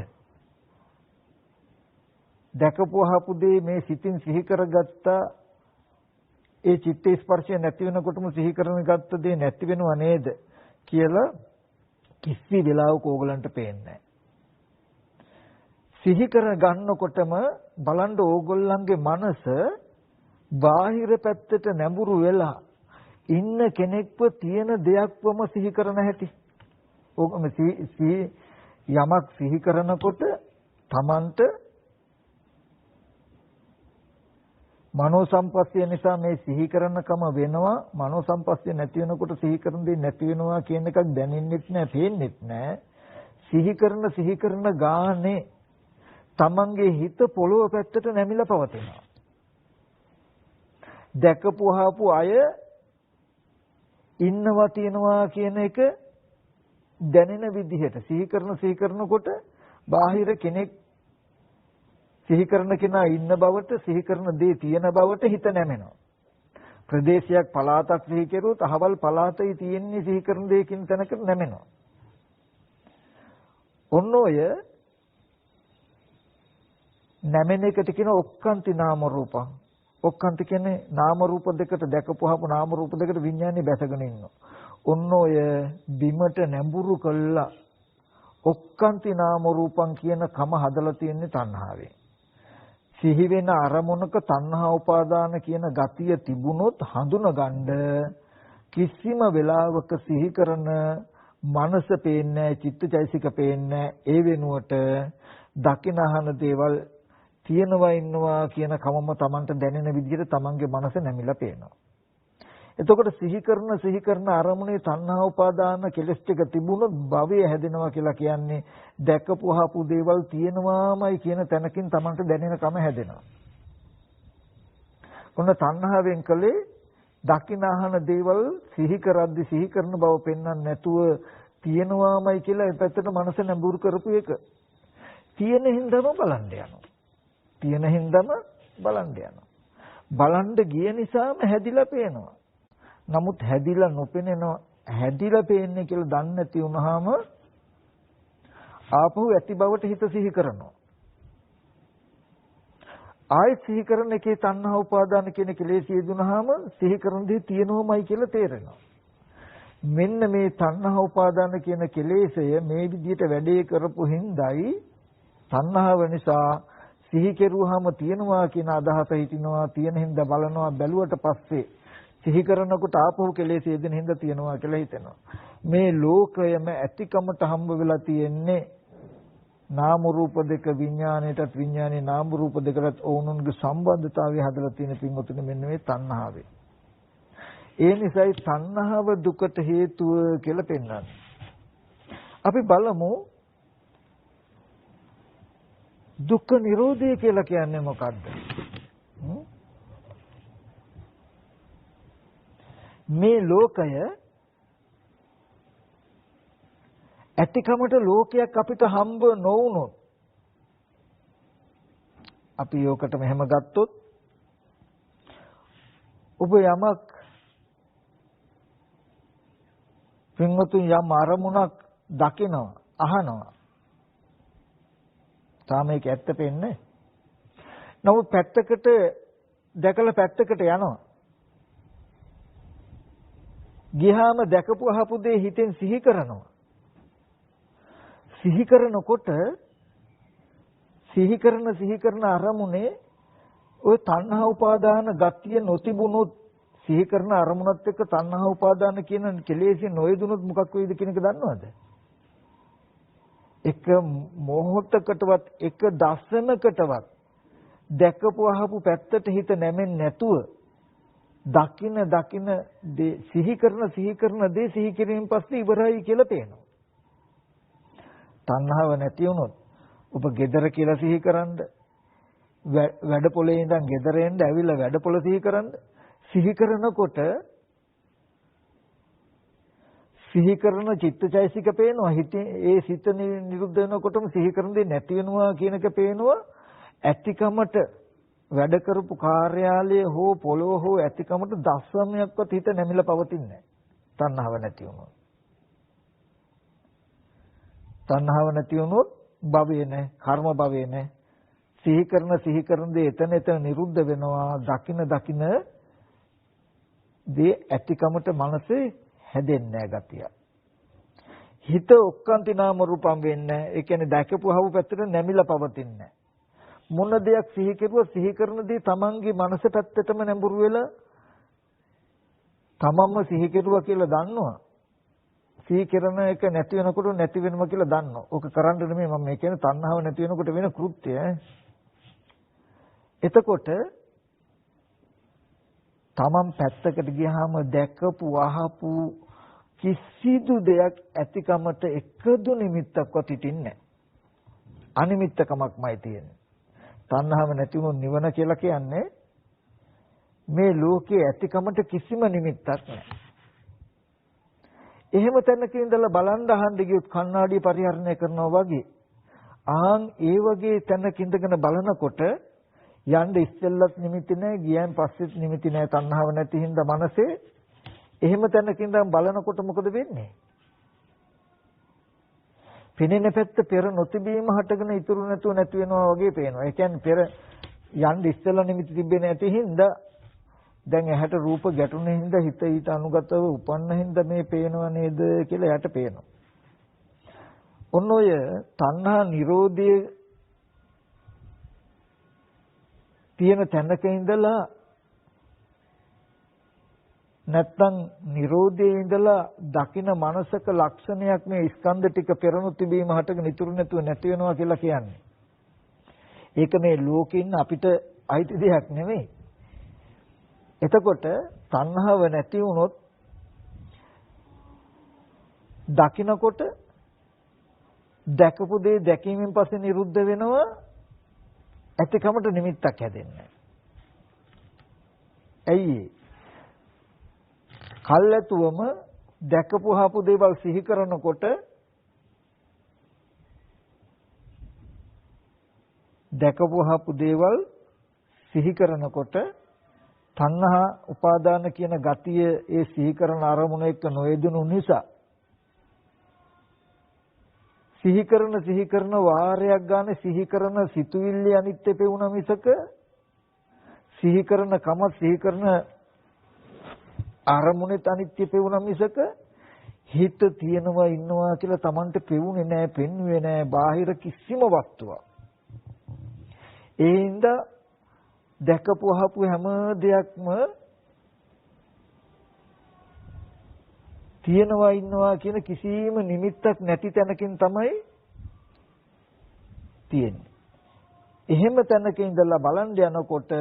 දැකපු අහපු දේ මේ සිතින් සිහි කරගත්තා. ඒ චිත්ත ස්පර්ශය නැති වෙනකොටම සිහි කරන ගත්ත දේ නැති වෙනව නේද කියලා කිසි වෙලාවක ඕගලන්ට පේන්නේ නැහැ. සිහි කර ගන්නකොටම බලන්න ඕගොල්ලන්ගේ මනස බාහිර පැත්තට නැඹුරු වෙලා ඉන්න කෙනෙක්ව තියෙන දෙයක්වම සිහි කරන හැටි. ඕකම යමක් සිහි කරනකොට Tamanට මනෝ සම්පස්ය නිසා මේ සිහි කරනකම වෙනවා. මනෝ සම්පස්ය නැති වෙනකොට සිහි කරන දේ නැති වෙනවා කියන එකක් දැනෙන්නෙත් නැහැ, පේන්නෙත් නැහැ. සිහි කරන ගානේ තමන්ගේ හිත පොළොව පැත්තට නැමිලා පවතිනවා. දැකපු අහපු අය ඉන්නවා තියනවා කියන එක දැනෙන විදිහට සිහි කරනකොට බාහිර කෙනෙක් සිහි කරන කෙනා ඉන්න බවට, සිහි කරන දේ තියෙන බවට හිත නැමෙනවා. ප්‍රදේශයක් පළාතක් සිහි කෙරුවොත් අහවල් පළාතේ තියෙන්නේ සිහි කරන දෙයකින් තැනකට නැමෙනවා. ඔන්න ඔය නැමෙන එකට කියන ඔක්කාන්ති නාම රූපං. ඔක්කාන්ති කියන්නේ නාම රූප දෙකට දැකපුවාම නාම රූප දෙකට විඥානේ බැසගෙන ඉන්නවා. ඔන්න ඔය බිමට නැඹුරු කළා ඔක්කාන්ති නාම රූපං කියන කම හදලා තියෙන්නේ තණ්හාවෙන්. සිහි වෙන අරමුණක තණ්හා උපාදාන කියන ගතිය තිබුණොත් හඳුනගන්න කිසිම වෙලාවක සිහි කරන මනස පේන්නේ, චිත්තචෛසික පේන්නේ. ඒ වෙනුවට දකින අහන දේවල් තියෙනවා ඉන්නවා කියන කමම Tamanට දැනෙන විදිහට Tamanගේ මනස නැමිලා පේනවා. එතකොට සිහි කරන අරමුණේ තණ්හා උපාදාන කෙලස් ටික තිබුණොත් භවය හැදෙනවා කියලා කියන්නේ දැකපු අහපු දේවල් තියෙනවාමයි කියන තැනකින් Tamanට දැනෙන කම හැදෙනවා. ඔන්න තණ්හාවෙන් කලේ දකින අහන දේවල් සිහි කරන බව පෙන්වන්න නැතුව තියෙනවාමයි කියලා ඒ පැත්තට මනස නැඹුරු කරපු එක. තියෙන හින්දාම බලන්න යනවා. බලන්න ගිය නිසාම හැදිලා පේනවා. නමුත් හැදිලා නොපෙනෙනවා හැදිලා පේන්නේ කියලා දන්නේ නැති වුනහම ආපහු ඇති බවට හිත සිහි කරනවා. ආයෙත් සිහි කරන එකේ තණ්හා උපාදාන කියන කෙලෙස් යෙදුනහම සිහි කරන දේ තියෙනවමයි කියලා තේරෙනවා. මෙන්න මේ තණ්හා උපාදාන කියන කෙලෙසය මේ විදිහට වැඩේ කරපු හිඳයි තණ්හාව නිසා සිහි කෙරුවාම තියනවා කියන අදහස හිටිනවා තියෙන හින්දා බලනවා බැලුවට පස්සේ සිහි කරනකොට ආපහු කෙලෙස් යෙදෙන හින්දා තියනවා කියලා හිතෙනවා. මේ ලෝකයම ඇතිකමට හම්බ වෙලා තියෙන්නේ නාම රූප දෙක විඥාණයටත් විඥානේ නාම රූප දෙකටත් ඕනුන්ගේ සම්බන්ධතාවය හදලා තියෙන පින්වතුනි මෙන්න මේ තණ්හාවේ. ඒ නිසායි තණ්හාව දුකට හේතුව කියලා පෙන්වන්නේ. අපි බලමු දුක්ඛ නිරෝධය කියලා කියන්නේ මොකක්ද? මේ ලෝකය ඇතිකමට ලෝකයක් අපිට හම්බ නොවුනොත් අපි යෝකට මෙහෙම ගත්තොත් ඔබ යමක් පින්වතුන් යම් අරමුණක් දකිනවා අහනවා තාම ඒක ඇත්ත පෙන්නේ නමුත් පැත්තකට දැකලා පැත්තකට යනවා ගියාම දැකපු අහපු දේ හිතෙන් සිහි කරනවා සිහි කරනකොට සිහි කරන අරමුණේ ওই තණ්හා උපාදාන ගතිය නොතිබුණොත් සිහි කරන අරමුණත් එක්ක තණ්හා උපාදාන කියන කෙලෙසි නොයදුනොත් මොකක් වෙයිද කියන එක දන්නවද? එක මොහොතකටවත් එක දර්ශනකටවත් දැකපු අහපු පැත්තට හිත නැමෙන්නේ නැතුව දකින දේ සිහි කරන දේ සිහි කිරීමෙන් පස්සේ ඉවරයි කියලා පේනවා. තණ්හාව නැති වුණොත් ඔබ gedara කියලා සිහි කරන්ද වැඩ පොලේ ඉඳන් gedara එන්න ඇවිල්ලා වැඩ පොල සිහි කරන්ද සිහි කරනකොට සිහි කරන චිත්තචෛසික පේනවා හිතේ ඒ සිත නිරුද්ධ වෙනකොටම සිහි කරන දේ නැති වෙනවා කියන එක පේනවා ඇතිකමට වැඩ කරපු කාර්යාලය හෝ පොළොව හෝ ඇතිකමට දස්සමයක්වත් හිත නැමිලා පවතින්නේ නැහැ තණ්හාව නැති වුණොත් තණ්හාව නැති වුණොත් භවය නැහැ කර්ම භවය නැහැ සිහි කරන දේ එතන නිරුද්ධ වෙනවා දකින දේ ඇතිකමට මනසේ හැදෙන්නේ නැහැ ගතිය හිත ඔක්කාන්ති නාම රූපම් වෙන්නේ ඒ කියන්නේ දැකපුවව පැත්තට නැමිලා පවතින්නේ මොන දෙයක් සිහි කෙරුවා සිහි කරන දේ තමන්ගේ මනස පැත්තටම නැඹුරු වෙලා තමන්ම සිහි කෙරුවා කියලා දන්නවා සිහි කරන එක නැති වෙනකොට නැති වෙනවා කියලා දන්නවා. ඕක කරන්න නෙමෙයි මම මේ කියන්නේ තණ්හාව නැති වෙනකොට වෙන කෘත්‍යය. එතකොට තමන් පැත්තකට ගියාම දැකපු අහපු කිසිදු දෙයක් ඇතිකමට එකදු නිමිත්තක්වත් හිටින්නේ නැහැ. අනිමිත්තකමක්මයි තියෙන්නේ. තණ්හාව නැති වුණොත් නිවන කියලා කියන්නේ මේ ලෝකයේ ඇතිකමට කිසිම නිමිත්තක් නැහැ. එහෙම තැනක ඉඳලා බලන් අහන්න ගියොත් කණ්ණාඩිය පරිහරණය කරනවා වගේ ඒ වගේ තැනක ඉඳගෙන බලනකොට යන්න ඉස්සෙල්ලත් නිමිති නැහැ ගියන් පස්සෙත් නිමිති නැහැ තණ්හාව නැති හින්දා මනසේ එහෙම තැනක ඉඳන් බලනකොට මොකද වෙන්නේ? පෙනෙන පැත්ත පෙර නොතිබීම හටගෙන ඉතුරු නැතුව නැති වෙනවා වගේ පේනවා. ඒ කියන්නේ පෙර යන්න ඉස්සෙල්ලා නිමිති තිබෙන්නේ නැති හින්දා දැන් ඇහැට රූප ගැටුණ හින්දා හිත ඊට අනුගතව උපන්න හින්දා මේ පේනව නේද කියලා එයාට පේනවා. ඔන්න ඔය තණ්හා නිරෝධයේ තියෙන තැනක ඉඳලා නැත්තම් නිරෝධයේ ඉඳලා දකින මනසක ලක්ෂණයක් මේ ස්කන්ධ ටික පෙරණු තිබීම හටගෙන ඉතුරු නැතුව නැති වෙනවා කියලා කියන්නේ. ඒක මේ ලෝකේ ඉන්න අපිට අයිති දෙයක් නෙමෙයි. එතකොට තණ්හාව නැති වුණොත් දකින්නකොට දැකපු දේ දැකීමෙන් පස්සේ නිරුද්ධ වෙනවා ඇතිකමට නිමිත්තක් හැදෙන්නේ. ඇයි කල්ැතුවම දැකපු හපු දේවල් සිහි කරනකොට තණ්හා උපාදාන කියන ගතිය ඒ සිහි කරන අරමුණ එක්ක නොයෙදුණු නිසා සිහි කරන වාරයක් ගන්න සිහි කරන සිතුවිල්ල අනිත්‍ය පෙවුන මිසක සිහි කරන කම සිහි කරන අරමුණේ අනිත්‍ය පෙවුන මිසක හිත තියෙනවා ඉන්නවා කියලා Tamanට පෙවුනේ නැහැ, පෙන්වුවේ නැහැ බාහිර කිසිම වස්තුවක්. ඒ හින්දා දැකපු අහපු හැම දෙයක්ම තියෙනවා ඉන්නවා කියන කිසිම නිමිත්තක් නැති තැනකින් තමයි තියෙන්නේ. එහෙම තැනක ඉඳලා බලන් යනකොට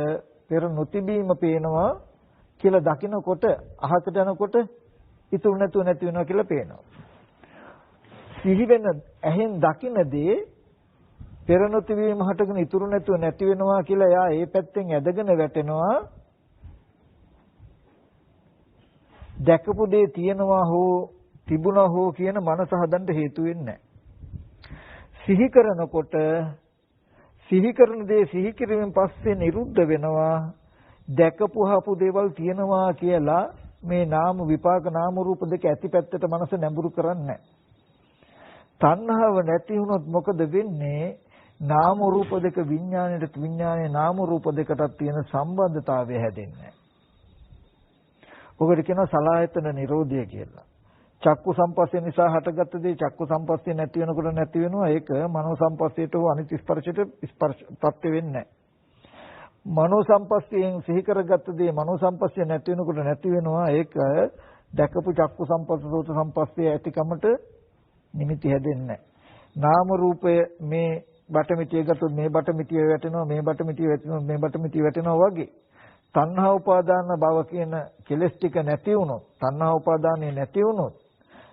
පෙර නොතිබීම පේනවා කියලා දකිනකොට අහකට යනකොට ඉතුරු නැතුව නැති වෙනවා කියලා පේනවා. සිහි වෙන ඇහෙන් දකිනදී පෙර නොතිබීම හටගෙන ඉතුරු නැතුව නැති වෙනවා කියලා එයා ඒ පැත්තෙන් ඇදගෙන වැටෙනවා. දැකපු දේ තියෙනවා හෝ තිබුණා හෝ කියන මනස හදන්න හේතු වෙන්නේ සිහි කරනකොට සිහි කරන දේ සිහි කිරීමෙන් පස්සේ නිරුද්ධ වෙනවා. දැකපු හපු දේවල් තියෙනවා කියලා මේ නාම විපාක නාම රූප දෙක ඇති පැත්තට මනස නැඹුරු කරන්නේ. තණ්හාව නැති වුණොත් මොකද වෙන්නේ? නාම රූප දෙක විඥාණයට විඥානයේ නාම රූප දෙකටත් තියෙන සම්බන්ධතාවය හැදෙන්නේ. ඔකට කියනවා සලආයතන නිරෝධය කියලා. චක්කු සම්පස්සේ නිසා හටගත්ත දේ චක්කු සම්පස්සේ නැති වෙනකොට නැති වෙනවා. ඒක මනෝ සම්පස්සේට හෝ අනිත් ස්පර්ශයට ස්පර්ශපත් වෙන්නේ නැහැ. මනෝ සම්පස්සයෙන් සිහි කරගත්ත දේ මනෝ සම්පස්සේ නැති වෙනකොට නැති වෙනවා. ඒක දැකපු චක්කු සම්පස්ස සෝත සම්පස්සේ ඇතිකමට නිමිති හැදෙන්නේ නැහැ. නාම රූපය මේ බටමිටිය ගත්තොත් මේ බටමිටිය වැටෙනවා, මේ බටමිටිය වැටෙනවා, මේ බටමිටිය වැටෙනවා වගේ. තණ්හා උපාදාන භව කියන කෙලස් ටික නැති වුණොත්, තණ්හා උපාදානෙ නැති වුණොත්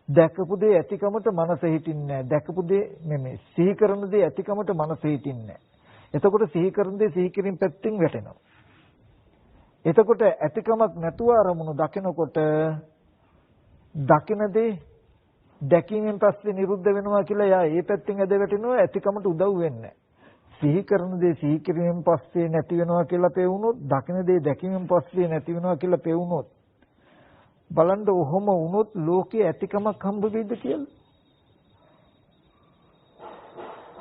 දැකපු දේ ඇතිකමට මනස හිටින්නේ නැහැ. දැකපු දේ නෙමෙයි සිහි කරන දේ ඇතිකමට මනස හිටින්නේ නැහැ. එතකොට සිහි කරන දේ සිහි කිරීම පැත්තෙන් වැටෙනවා. එතකොට ඇතිකමක් නැතුව අරමුණු දකිනකොට දකින දේ දැකීමෙන් පස්සේ නිරුද්ධ වෙනවා කියලා යා ඒ පැත්තෙන් ඇද වැටෙනවා. ඇතිකමට උදව් වෙන්නේ සිහි කරන දේ සිහි කිරීමෙන් පස්සේ නැති වෙනවා කියලා පෙවුනොත්, දකින දේ දැකීමෙන් පස්සේ නැති වෙනවා කියලා පෙවුනොත් බලන්න ඔහොම වුණොත් ලෝකයේ ඇතිකමක් හම්බ වෙයිද කියලා?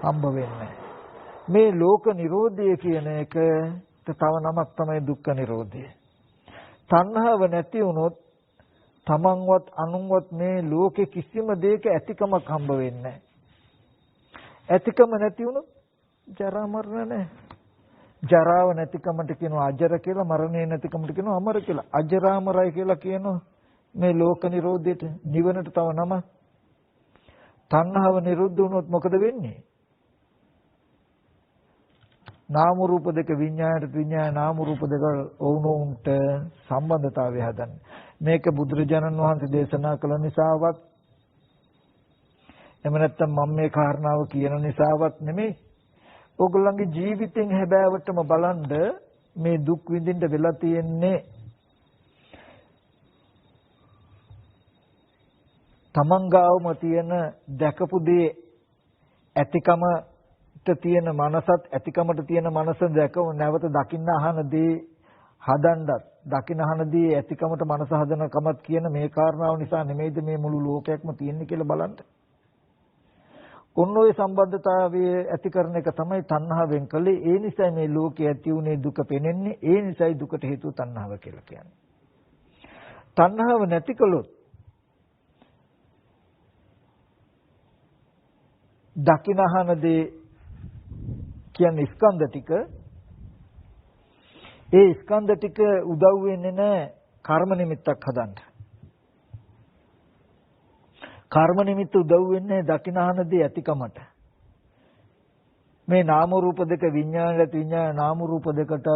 හම්බ වෙන්නේ මේ ලෝක නිරෝධය කියන එක තව නමක් තමයි දුක්ඛ නිරෝධය. තණ්හාව නැති වුණොත් තමන්වත් අනුන්වත් මේ ලෝකේ කිසිම දෙයක ඇතිකමක් හම්බ වෙන්නේ නැහැ. ඇතිකම නැති වුණොත් ජරා මරණ නැහැ. ජරාව නැතිකමට කියනවා අජර කියලා, මරණය නැතිකමට කියනවා අමර කියලා. අජරාමරයි කියලා කියනවා මේ ලෝක නිරෝධයට, නිවනට තව නම. තණ්හාව නිරුද්ධ වුණොත් මොකද වෙන්නේ? නාම රූප දෙක විඤ්ඤාණයට විඤ්ඤාණ නාම රූප දෙක වුණොන්ට සම්බන්ධතාවය හදන්නේ. මේක බුදුරජාණන් වහන්සේ දේශනා කළ නිසාවත් එහෙම නැත්නම් මම මේ කාරණාව කියන නිසාවත් නෙමෙයි. ඔයගොල්ලන්ගේ ජීවිතෙන් හැබෑවටම බලන්න මේ දුක් විඳින්න වෙලා තියෙන්නේ තමන් ගාවම තියෙන දැකපු දේ ඇතිකමට තියෙන මනසත් ඇතිකමට තියෙන මනස දැකව නැවත දකින්න අහන දේ හදන්නත් දකින්න අහන දේ ඇතිකමට මනස හදන කමත් කියන මේ කාරණාව නිසා නෙමෙයිද මේ මුළු ලෝකයක්ම තියෙන්නේ කියලා බලන්න. ඔන්න ඔය සම්බන්ධතාවය ඇති කරන එක තමයි තණ්හාවෙන් කළේ. ඒ නිසා මේ ලෝකයේ ඇති උනේ දුක පෙනෙන්නේ. ඒ නිසායි දුකට හේතුව තණ්හාව කියලා කියන්නේ. තණ්හාව නැති කළොත් දකින්නහන දේ කියන්නේ ස්කන්ධ ටික. ඒ ස්කන්ධ ටික උදව් වෙන්නේ නැහැ කර්ම නිමිත්තක් හදන්න. කර්ම නිමිත්ත උදව් වෙන්නේ දකින්නහන දේ ඇතිකමට. මේ නාම රූප දෙක විඥානයට විඥාන නාම රූප දෙකටත්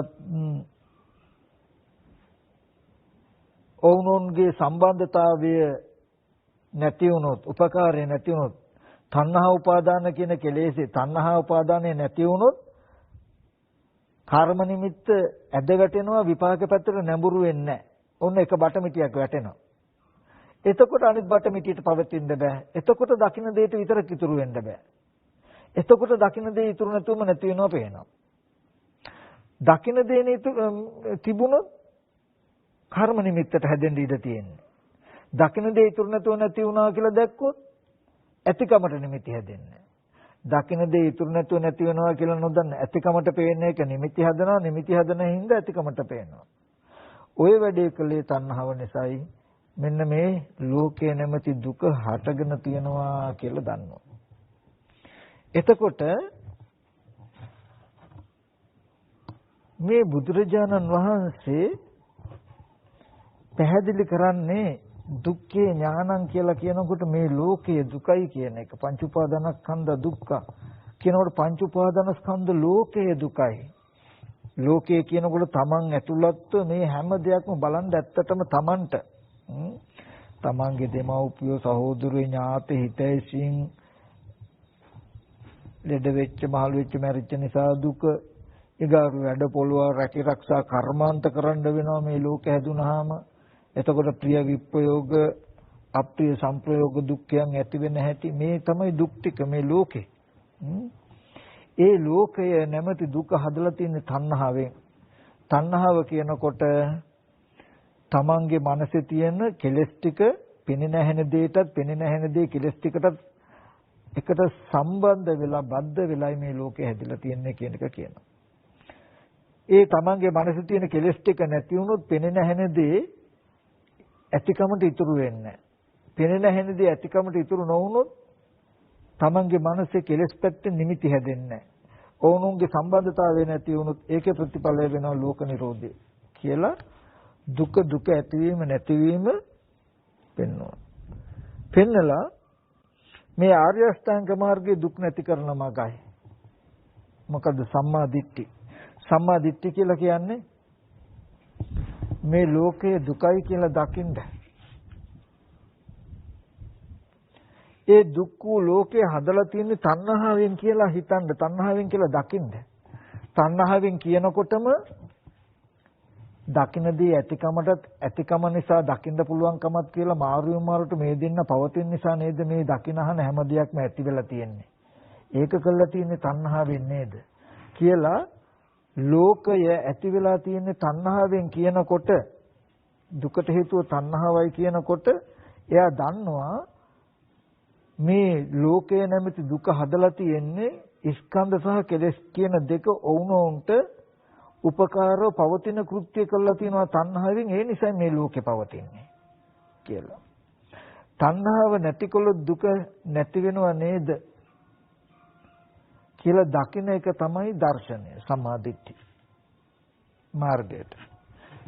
ඔවුනොන්ගේ සම්බන්ධතාවය නැති වුණොත්, උපකාරය නැති වුණොත්, තණ්හා උපාදාන කියන කෙලෙසේ තණ්හා උපාදානය නැති වුණොත් කර්ම නිමිත්ත ඇද වැටෙනවා, විපාක පැත්තට නැඹුරු වෙන්නේ නැහැ. ඔන්න එක බටමිටියක් වැටෙනවා. එතකොට අනිත් බටමිටියට පවතින්න බෑ. එතකොට දකින්න දෙයට විතරක් ඉතුරු වෙන්න බෑ. එතකොට දකින්න දේ ඉතුරු නැතුවම නැති වෙනවා පේනවා. දකින්න දේ තිබුණොත් කර්ම නිමිත්තට හැදෙන්න ඉඩ තියෙන්නේ. දකින දේ ඉතුරු නැතුව නැති වුණා කියලා දැක්කොත් ඇතිකමට නිමිති හැදෙන්නේ. දකින දේ ඉතුරු නැතුව නැති වෙනවා කියලා නොදන්න ඇතිකමට පේන එක නිමිති හදනවා. නිමිති හදන හින්දා ඇතිකමට පේනවා. ඔය වැඩේ කළේ තණ්හාව නිසායි. මෙන්න මේ ලෝකයේ නැමැති දුක හටගෙන තියෙනවා කියලා දන්නවා. එතකොට මේ බුදුරජාණන් වහන්සේ පැහැදිලි කරන්නේ දුක්ඛේ ඥානං කියලා කියනකොට මේ ලෝකයේ දුකයි කියන එක. පංච උපාදානස්කන්ධ දුක්ඛ කියනකොට පංච උපාදානස්කන්ධ ලෝකයේ දුකයි. ලෝකයේ කියනකොට තමන් ඇතුළත්ව මේ හැම දෙයක්ම බලන් ඇත්තටම තමන්ට තමන්ගේ දෙමව්පියෝ සහෝදරයෝ ඥාති හිතයිසින් ලෙඩ වෙච්ච මහලු වෙච්ච මැරිච්ච නිසා දුක ඊගාරු වැඩ පොළව රැකී ආරක්ෂා කර්මාන්ත කරන්න වෙනවා මේ ලෝකෙ හැදුනහම. එතකොට ප්‍රිය විප්‍රයෝග අප්‍රිය සංප්‍රයෝග දුක්ඛයන් ඇති වෙන හැටි මේ තමයි දුක් ටික මේ ලෝකේ. ඒ ලෝකය නැමැති දුක හදලා තියෙන තණ්හාවෙන්. තණ්හාව කියනකොට තමන්ගේ මනසේ තියෙන කෙලෙස් ටික පෙනෙන හැන දෙයටත් පෙනෙන හැන දේ කෙලෙස් ටිකටත් එකට සම්බන්ධ වෙලා බද්ධ වෙලයි මේ ලෝකේ හැදිලා තියෙන්නේ කියන එක කියනවා. ඒ තමන්ගේ මනසේ තියෙන කෙලෙස් ටික නැති වුණොත් පෙනෙන හැන දේ ඇතිකමට ඉතුරු වෙන්නේ නැහැ. පෙනෙන හැන දේ ඇතිකමට ඉතුරු නොවුනොත් තමන්ගේ මනසේ කෙලෙස් පැත්තෙන් නිමිති හැදෙන්නේ නැහැ. ඔවුනුන්ගේ සම්බන්ධතාවය නැති වුණොත් ඒකේ ප්‍රතිඵලය වෙනවා ලෝක නිරෝධය කියලා දුක දුක ඇතිවීම නැතිවීම පෙන්වනවා. පෙන්නලා මේ ආර්ය අෂ්ටාංග මාර්ගයේ දුක් නැති කරන මාර්ගය. මොකද සම්මා දිට්ඨි. සම්මා දිට්ඨි කියලා කියන්නේ මේ ලෝකයේ දුකයි කියලා දකින්න. ඒ දුක් වූ ලෝකේ හදලා තියෙන තණ්හාවෙන් කියලා හිතන්න, තණ්හාවෙන් කියලා දකින්න. තණ්හාවෙන් කියනකොටම දකින්නදී ඇතිකමටත් ඇතිකම නිසා දකින්න පුළුවන්කමත් කියලා මාරුවට මේ දෙන්න පවතින නිසා නේද මේ දකින්නහන හැම දෙයක්ම ඇති වෙලා තියෙන්නේ. ඒක කළා තියෙන්නේ තණ්හාවෙන් නේද කියලා ලෝකය ඇති වෙලා තියෙන්නේ තණ්හාවෙන් කියනකොට දුකට හේතුව තණ්හාවයි කියනකොට එයා දන්නවා මේ ලෝකය නැමැති දුක හදලා තියෙන්නේ ස්කන්ධ සහ කෙලෙස් කියන දෙක ඔවුනොන්ට උපකාරව පවතින කෘත්‍ය කළා තියෙනවා තණ්හාවෙන්. ඒ නිසා මේ ලෝකේ පවතින්නේ කියලා. තණ්හාව නැතිකොලොත් දුක නැති වෙනව නේද කියලා දකින්න එක තමයි දර්ශනය සම්මාදිට්ඨි මාර්ගයට.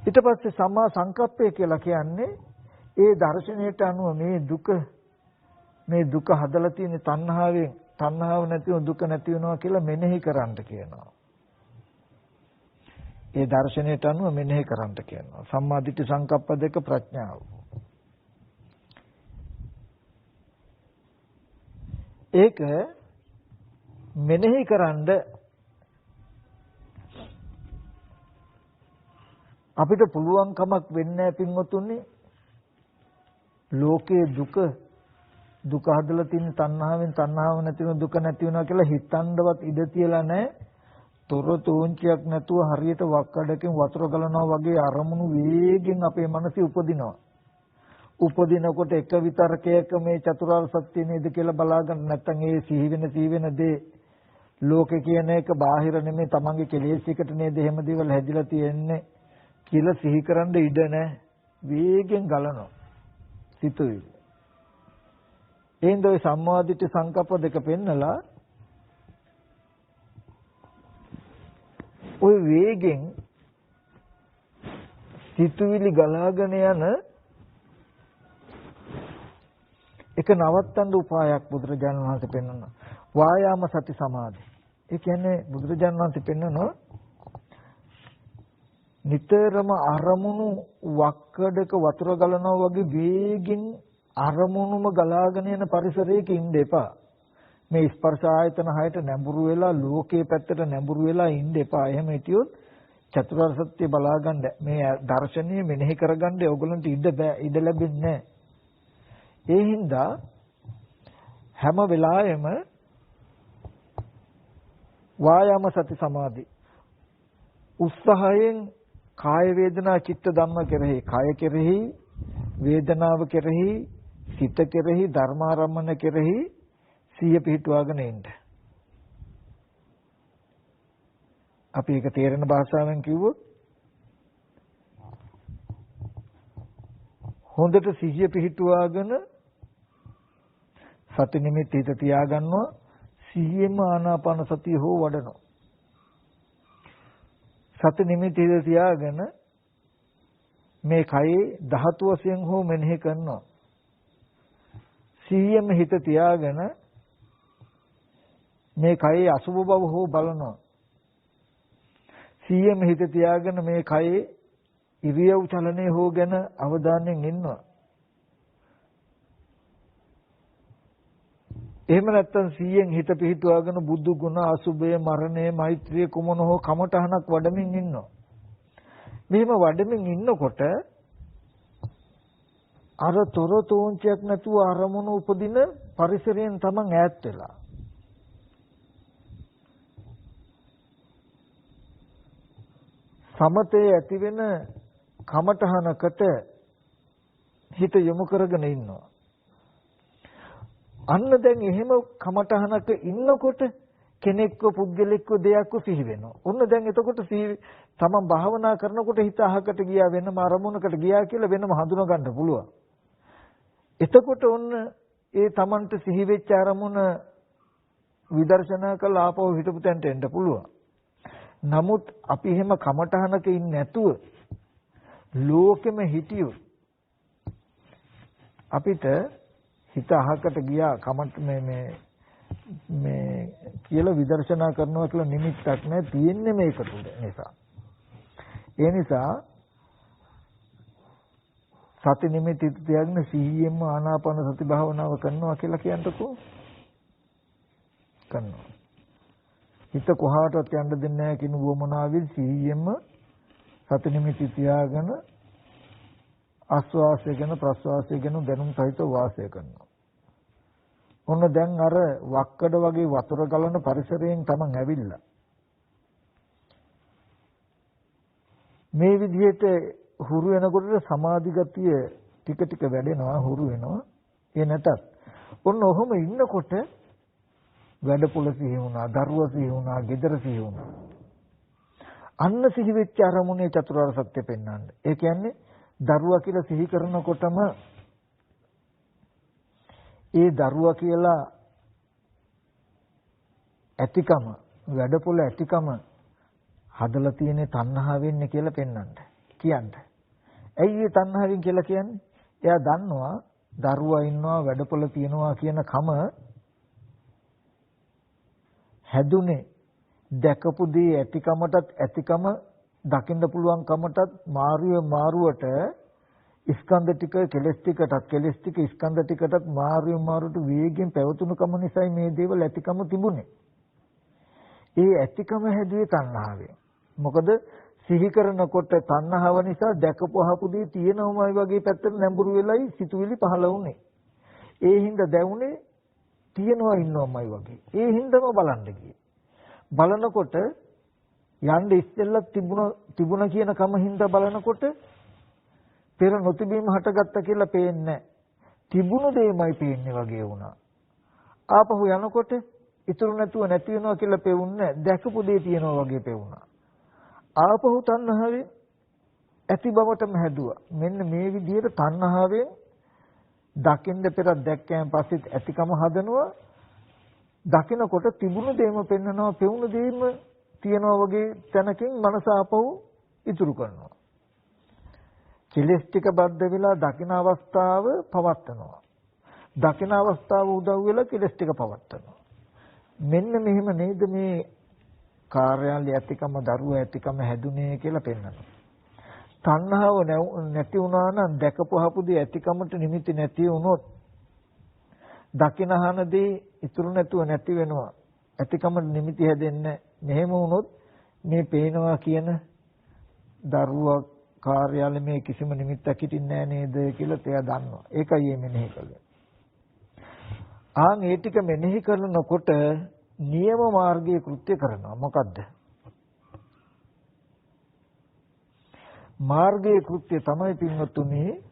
ඊට පස්සේ සම්මා සංකප්පය කියලා කියන්නේ ඒ දර්ශනයට අනුව මේ දුක හදලා තියෙන තණ්හාවෙන් තණ්හාව නැතිව දුක නැති වෙනවා කියලා මෙනෙහි කරන්න කියනවා. ඒ දර්ශනයට අනුව මෙනෙහි කරන්න කියනවා. සම්මාදිට්ඨි සංකප්ප දෙක ප්‍රඥාව. ඒක මෙනෙහි කරන්ඩ අපිට පුළුවන් කමක් වෙන්නේ නැහැ පින්වතුනි. ලෝකයේ දුක හදලා තියෙන තණ්හාවෙන් තණ්හාව නැති වෙන දුක නැති වෙනවා කියලා හිතන්නවත් ඉඩ තියලා නැහැ. තොර තෝංචියක් නැතුව හරියට වක්කඩකින් වතුර ගලනවා වගේ අරමුණු වේගෙන් අපේ මනසේ උපදිනවා. උපදිනකොට එක විතරකයක මේ චතුරාර්ය සත්‍ය නේද කියලා බලාගන්න නැත්නම් ඒ සිහි වෙන දේ ලෝකේ කියන එක බාහිර නෙමෙයි තමන්ගේ කෙලෙස් එකට නේද එහෙම දේවල් හැදිලා තියෙන්නේ කියලා සිහි කරන්න ඉඩ නැහැ. වේගෙන් ගලනවා සිතුවිලි. එහෙනම් ඔය සම්මාදිට්ඨි සංකප්ප දෙක පෙන්නලා ඔය වේගෙන් සිතුවිලි ගලාගෙන යන එක නවත්තන්න උපායක් බුදුරජාණන් වහන්සේ පෙන්වනවා. වායාම සති සමාධි. ඒ කියන්නේ බුදුරජාණන් වහන්සේ පෙන්වනවා නිතරම අරමුණු වක්කඩක වතුර ගලනවා වගේ වේගින් අරමුණුම ගලාගෙන යන පරිසරයක ඉන්න එපා. මේ ස්පර්ශ ආයතන හයට නැඹුරු වෙලා ලෝකේ පැත්තට නැඹුරු වෙලා ඉන්න එපා. එහෙම හිටියොත් චතුරාර්ය සත්‍ය බලාගන්න මේ දර්ශනීය මෙනෙහි කරගන්න ඕගොල්ලන්ට ඉඩ ලැබෙන්නේ නැහැ. ඒ හින්දා හැම වෙලාවෙම වායාම සති සමාධි උත්සාහයෙන් කාය වේදනා චිත්ත ධම්ම කෙරෙහි කාය කෙරෙහි වේදනාව කෙරෙහි සිත කෙරෙහි ධර්මාරම්මන කෙරෙහි සිය පිහිටුවාගෙන ඉන්න. අපි ඒක තේරෙන භාෂාවෙන් කිව්වොත් හොඳට සිහිය පිහිටුවාගෙන සති නිමිති හිත තියාගන්නවා. සිහියෙන්ම ආනාපාන සතිය හෝ වඩනවා. සති නිමිති හිත තියාගෙන මේ කයේ ධාතු වශයෙන් හෝ මෙනෙහි කරනවා. සිහියෙන්ම හිත තියාගෙන මේ කයේ අසුභ බව හෝ බලනවා. සිහියෙන්ම හිත තියාගෙන මේ කයේ ඉරියව් චලනයේ හෝ ගැන අවධානයෙන් ඉන්නවා. එහෙම නැත්නම් 100න් හිත පිහිටුවාගෙන බුදු ගුණ අසුභය මරණය මෛත්‍රිය කුමන හෝ කමඨහනක් වඩමින් ඉන්නවා. මෙහෙම වඩමින් ඉන්නකොට අර තොරතෝංචයක් නැතුව අරමුණු උපදින පරිසරයෙන් තමන් ඈත් වෙලා සමතේ ඇති වෙන කමඨහනකට හිත යොමු කරගෙන ඉන්නවා. අන්න දැන් එහෙම කමඨහනක ඉන්නකොට කෙනෙක්ව පුද්ගලෙක්ව දෙයක්ව සිහි වෙනවා. ඔන්න දැන් එතකොට තමන් භාවනා කරනකොට හිත අහකට ගියා වෙනම අරමුණකට ගියා කියලා වෙනම හඳුනා ගන්න පුළුවන්. එතකොට ඔන්න ඒ තමන්ට සිහි වෙච්ච අරමුණ විදර්ශනා කළ ආපහු හිතපු තැනට එන්න පුළුවන්. නමුත් අපි එහෙම කමඨහනක ඉන්නේ නැතුව ලෝකෙම හිටියොත් අපිට හිත අහකට ගියා කමට මේ කියලා විදර්ශනා කරනවා කියලා නිමිත්තක් නැහැ තියෙන්නේ මේක තුල නිසා. ඒ නිසා සති නිමිති තියාගෙන සිහියෙන්ම ආනාපාන සති භාවනාව කරනවා කියලා කියන්නකෝ. කරනවා. හිත කොහාටවත් යන්න දෙන්නේ නැහැ කිනු වමනාවිල් සිහියෙන්ම සති නිමිති තියාගෙන ආස්වාසය ගැන ප්‍රස්වාසය ගැන දැනුම් සහිතව වාසය කරනවා. ඔන්න දැන් අර වක්කඩ වගේ වතුර ගලන පරිසරයෙන් තමන් ඇවිල්ලා මේ විදිහට හුරු වෙනකොට සමාධි ගතිය ටික ටික වැඩෙනවා හුරු වෙනවා. ඒ නැතත් ඔන්න ඔහොම ඉන්නකොට වැඩපොළ සිහි වුණා, දරුවා සිහි වුණා, ගෙදර සිහි වුණා. අන්න සිහි වෙච්ච අරමුණේ චතුරාර්ය සත්‍ය පෙන්වන්න. ඒ කියන්නේ දරුවා කියලා සිහි කරනකොටම ඒ දරුවා කියලා ඇතිකම වැඩපොළ ඇතිකම හදලා තියෙන තණ්හාවෙන්නේ කියලා පෙන්වන්න. කියන්න. ඇයි ඒ තණ්හාවෙන් කියලා කියන්නේ? එයා දන්නවා දරුවා ඉන්නවා වැඩපොළ තියනවා කියන කම හැදුනේ දැකපු දේ ඇතිකමටත් ඇතිකම දකින්න පුළුවන් කමටත් මාරුවට ස්කන්ධ ටික කෙලස් ටිකටත් කෙලස් ටික ස්කන්ධ ටිකටත් මාරුවට වේගෙන් පැවතුණු කම නිසායි මේ දේවල් ඇතිකම තිබුණේ. ඒ ඇතිකම හැදුවේ තණ්හාවෙන්. මොකද සිහි කරනකොට තණ්හාව නිසා දැකපු අහපු දේ තියෙනවමයි වගේ පැත්තට නැඹුරු වෙලයි සිතුවිලි පහළ වුනේ. ඒ හින්දා දැවුනේ තියෙනවා ඉන්නවමයි වගේ. ඒ හින්දාම බලන්න ගියේ. බලනකොට යන්න ඉස්සෙල්ලා තිබුණ කියන කම හින්දා බලනකොට පෙර නොතිබීම හටගත්ත කියලා පේන්නේ තිබුණු දෙයමයි පේන්නේ වගේ වුණා. ආපහු යනකොට ඉතුරු නැතුව නැති වෙනවා කියලා පෙවුන්නේ දැකපු දේ තියෙනවා වගේ පෙවුණා. ආපහු තණ්හාවෙන් ඇති බවටම හැදුවා. මෙන්න මේ විදිහට තණ්හාවෙන් දකින්න පෙර දැක්කයන් පස්සෙත් ඇතිකම හදනවා. දකිනකොට තිබුණු දෙයම පෙන්නනවා, පෙවුණු දෙයම තියනවා වගේ තැනකින් මනස ආපහු ඉතුරු කරනවා. කෙලස් ටික බද්ධ වෙලා දකින අවස්ථාව පවත්නවා. දකින අවස්ථාව උදව් වෙලා කෙලස් ටික පවත්නවා. මෙන්න මෙහෙම නේද මේ කාර්යාලය ඇතිකම දරුවා ඇතිකම හැදුනේ කියලා පෙන්වනවා. තණ්හාව නැති වුණා නම් දැකපුවහපුදී ඇතිකමට නිමිති නැති වුණොත් දකිනහනදී ඉතුරු නැතුව නැති වෙනවා. ඇතිකමට නිමිති හැදෙන්නේ. මෙහෙම වුණොත් මේ පේනවා කියන දරුවා කාර්යාලයේ මේ කිසිම නිමිත්තක් හිටින්නේ නැහැ නේද කියලා එයා දන්නවා. ඒකයි මේ මෙනෙහි කළේ. ඒ ටික මෙනෙහි කරනකොට නියම මාර්ගයේ කෘත්‍ය කරනවා. මොකද්ද? මාර්ගයේ කෘත්‍ය තමයි පින්වත්තුනි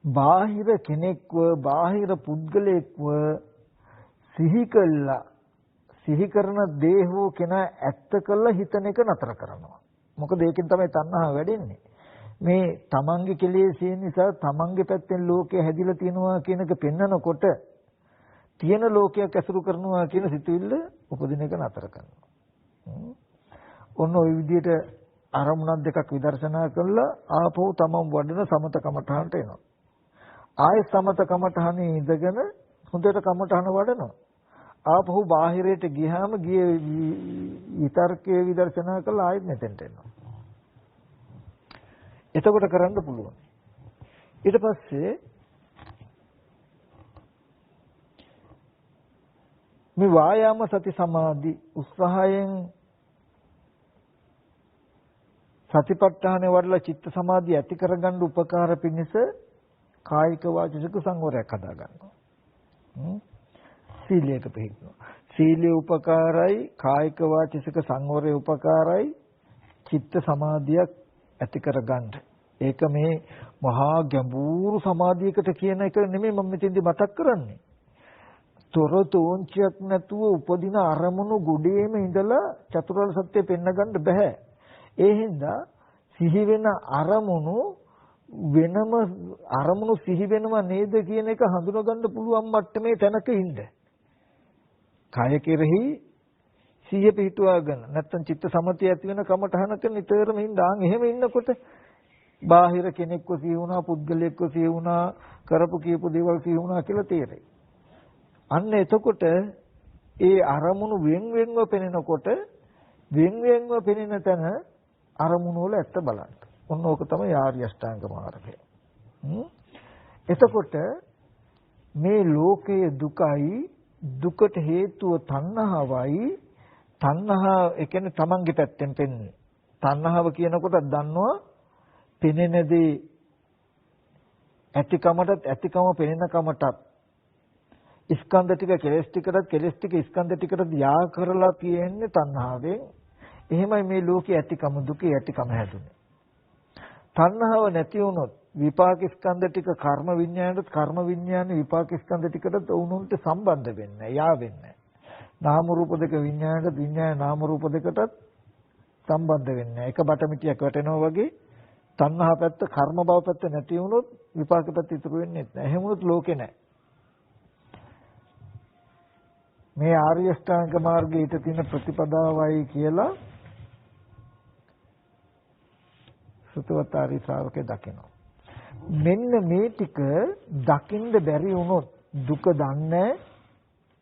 බාහිර කෙනෙක්ව බාහිර පුද්ගලයෙක්ව සිහි කරන දේ හෝ කෙනා ඇත්ත කළා හිතන එක නතර කරනවා. මොකද ඒකෙන් තමයි තණ්හාව වැඩෙන්නේ. මේ තමන්ගේ කෙලෙසින් නිසා තමන්ගේ පැත්තෙන් ලෝකය හැදිලා තියෙනවා කියන එක පෙන්නකොට තියෙන ලෝකයක් ඇසුරු කරනවා කියන සිතුවිල්ල උපදින එක නතර කරනවා. ඔන්න ওই විදිහට අරමුණක් දෙකක් විදර්ශනා කළා ආපහු තමන් වඩන සමත කමඨහනට එනවා. ආයෙ සමත කමඨහනේ ඉඳගෙන හොඳට කමඨහන වඩනවා. ආපහු බාහිරයට ගියාම ගියේ විතර්කයේ විදර්ශනා කළා ආයෙත් මෙතෙන්ට එනවා. එතකොට කරන්න පුළුවන්. ඊට පස්සේ මේ වායාම සති සමාධි උත්සාහයෙන් සතිපට්ඨානේ වඩලා චිත්ත සමාධිය ඇති කරගන්න උපකාර පිණිස කායික වාචික සංවරයක් හදා ගන්නවා. සීලයක පිළිපදිනවා. සීලේ උපකාරයි කායික වාචික සංවරයේ උපකාරයි චිත්ත සමාධියක් ඇති කරගන්න. ඒක මේ මහා ගැඹුරු සමාධියකට කියන එක නෙමෙයි මම මෙතෙන්දි මතක් කරන්නේ. තොරතෝංචයක් නැතුව උපදින අරමුණු ගොඩේම ඉඳලා චතුරාර්ය සත්‍ය පෙන්න ගන්න බෑ. ඒ හින්දා සිහි වෙන අරමුණු වෙනම අරමුණු සිහි වෙනව නේද කියන එක හඳුනා ගන්න පුළුවන් මට්ටමේ තැනක ඉන්න. කය කෙරෙහි සිහිය පිහිටුවාගෙන නැත්තම් චිත්ත සමතිය ඇති වෙන කමඨහනක නිතරම ඉඳාන් එහෙම ඉන්නකොට බාහිර කෙනෙක්ව සිහි වුණා පුද්ගලයෙක්ව සිහි වුණා කරපු කියපු දේවල් සිහි වුණා කියලා තේරෙයි. අන්න එතකොට ඒ අරමුණු වෙන්වෙන්ව පෙනෙනකොට වෙන්වෙන්ව පෙනෙන තැන අරමුණු වල ඇත්ත බලන්න. ඔන්න ඕක තමයි ආර්ය අෂ්ටාංග මාර්ගය. එතකොට මේ ලෝකයේ දුකයි දුකට හේතුව තණ්හාවයි තණ්හාව ඒ කියන්නේ තමන්ගේ පැත්තෙන් පෙන්නේ. තණ්හාව කියනකොට දන්නවා පෙනෙන දේ ඇතිකමටත් ඇතිකම පෙනෙන කමටත් ස්කන්ධ ටික කෙලස් ටික ස්කන්ධ ටිකට යා කරලා තියෙන්නේ තණ්හාවෙන්. එහෙමයි මේ ලෝකයේ ඇතිකම දුකේ ඇතිකම හැදුනේ. තණ්හාව නැති වුණොත් විපාක ස්කන්ධ ටික කර්ම විඥානේ විපාක ස්කන්ධ ටිකට උනුන්ට සම්බන්ධ වෙන්නේ යා වෙන්නේ. නාම රූප දෙක විඥානට විඥාන නාම රූප දෙකටත් සම්බන්ධ වෙන්නේ. එක බටමිටියක් වැටෙනවා වගේ තණ්හා පැත්ත කර්ම භව පැත්ත නැති වුණොත් විපාක පැත්ත ඉතුරු වෙන්නේ නැහැ. එහෙම වුණොත් ලෝකේ නැහැ. මේ ආර්ය අෂ්ටාංග මාර්ගයේ ඊට තියෙන ප්‍රතිපදාවයි කියලා සුතවතාරි ශ්‍රාවකේ දකිනවා. මෙන්න මේ ටික දකින්න බැරි වුණොත් දුක දන්නේ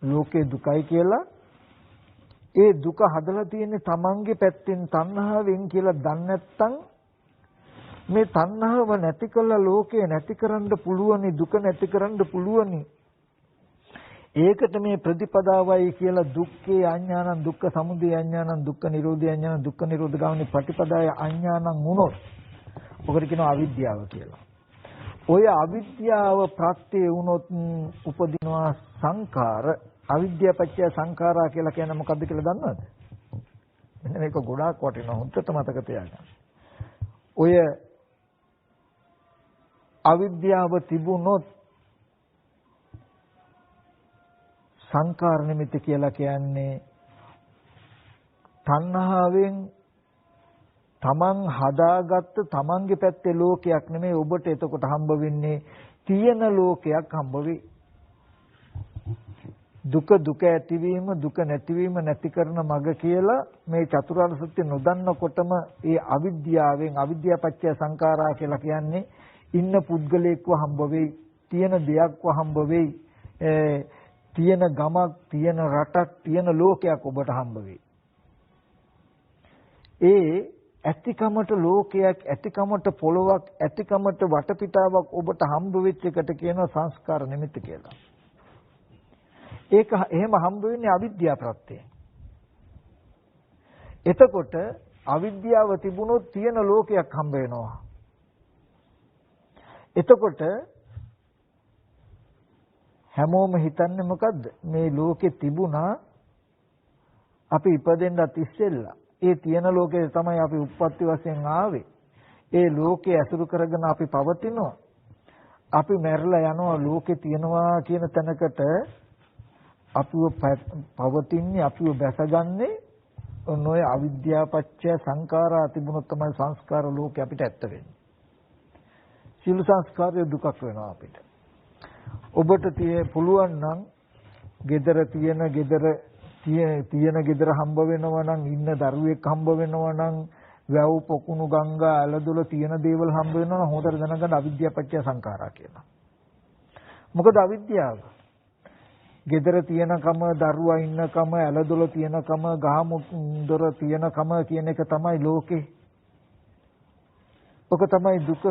ලෝකේ දුකයි කියලා ඒ දුක හදලා තියෙන්නේ තමන්ගේ පැත්තෙන් තණ්හාවෙන් කියලා දන්නේ නැත්නම් මේ තණ්හාව නැති කළා ලෝකේ නැති කරන්න පුළුවනි දුක නැති කරන්න පුළුවනි. ඒකට මේ ප්‍රතිපදාවයි කියලා දුක්ඛේ අඥානං දුක්ඛ සමුදය අඥානං දුක්ඛ නිරෝධය අඥානං දුක්ඛ නිරෝධ ගාමිනී ප්‍රතිපදාය අඥානං වුණොත් ඔකට කියනවා අවිද්‍යාව කියලා. ඔය අවිද්‍යාව ප්‍රත්‍ය වුණොත් උපදිනවා සංඛාර. අවිද්‍යාව පත්‍ය සංඛාරා කියලා කියන්නේ මොකද්ද කියලා දන්නවද? මෙන්න මේක ගොඩාක් වටිනවා. හොඳට මතක තියාගන්න. ඔය අවිද්‍යාව තිබුණොත් සංකාර නිමිති කියලා කියන්නේ තණ්හාවෙන් තමන් හදාගත්ත තමන්ගේ පැත්තේ ලෝකයක් නෙමෙයි ඔබට එතකොට හම්බ වෙන්නේ තියෙන ලෝකයක් හම්බ වෙයි. දුක ඇතිවීම දුක නැතිවීම නැති කරන මඟ කියලා මේ චතුරාර්ය සත්‍ය නොදන්නකොටම ඒ අවිද්‍යාවෙන් අවිද්‍යාපච්චය සංඛාරා කියලා කියන්නේ ඉන්න පුද්ගලයෙක්ව හම්බ වෙයි, තියෙන දෙයක්ව හම්බ වෙයි, තියෙන ගමක්, තියෙන රටක්, තියෙන ලෝකයක් ඔබට හම්බ වෙයි. ඒ ඇතිකමට ලෝකයක්, ඇතිකමට පොළොවක්, ඇතිකමට වටපිටාවක් ඔබට හම්බ වෙච්ච එකට කියනවා සංස්කාර නිමිති කියලා. ඒක එහෙම හම්බ වෙන්නේ අවිද්‍යාව ප්‍රත්‍යයෙන්. එතකොට අවිද්‍යාව තිබුණොත් තියෙන ලෝකයක් හම්බ වෙනවා. එතකොට හැමෝම හිතන්නේ මොකද්ද? මේ ලෝකේ තිබුණා අපි ඉපදෙන්නත් ඉස්සෙල්ලා ඒ තියෙන ලෝකේ තමයි අපි උප්පත්ති වශයෙන් ආවේ. ඒ ලෝකේ ඇසුරු කරගෙන අපි පවතිනවා. අපි මැරලා යනවා ලෝකේ තියනවා කියන තැනකට අපිව පවතින්නේ අපිව බැසගන්නේ ඔය අවිද්‍යාපච්චය සංඛාරා තිබුණොත් තමයි සංස්කාර ලෝකේ අපිට ඇත්ත වෙන්නේ. සියලු සංස්කාරය දුකක් වෙනවා අපිට. ඔබට පුළුවන් නම් gedara තියෙන gedara හම්බ වෙනවා නම් ඉන්න දරුවෙක් හම්බ වෙනවා නම් වැව් පොකුණු ගංගා ඇලදොල තියෙන දේවල් හම්බ වෙනවා නම් හොඳට දැනගන්න අවිද්‍යාපච්චය සංඛාරා කියලා. මොකද අවිද්‍යාව gedara තියනකම දරුවා ඉන්නකම ඇලදොල තියනකම ගහමුදොර තියනකම කියන එක තමයි ලෝකේ. ඔක තමයි දුක.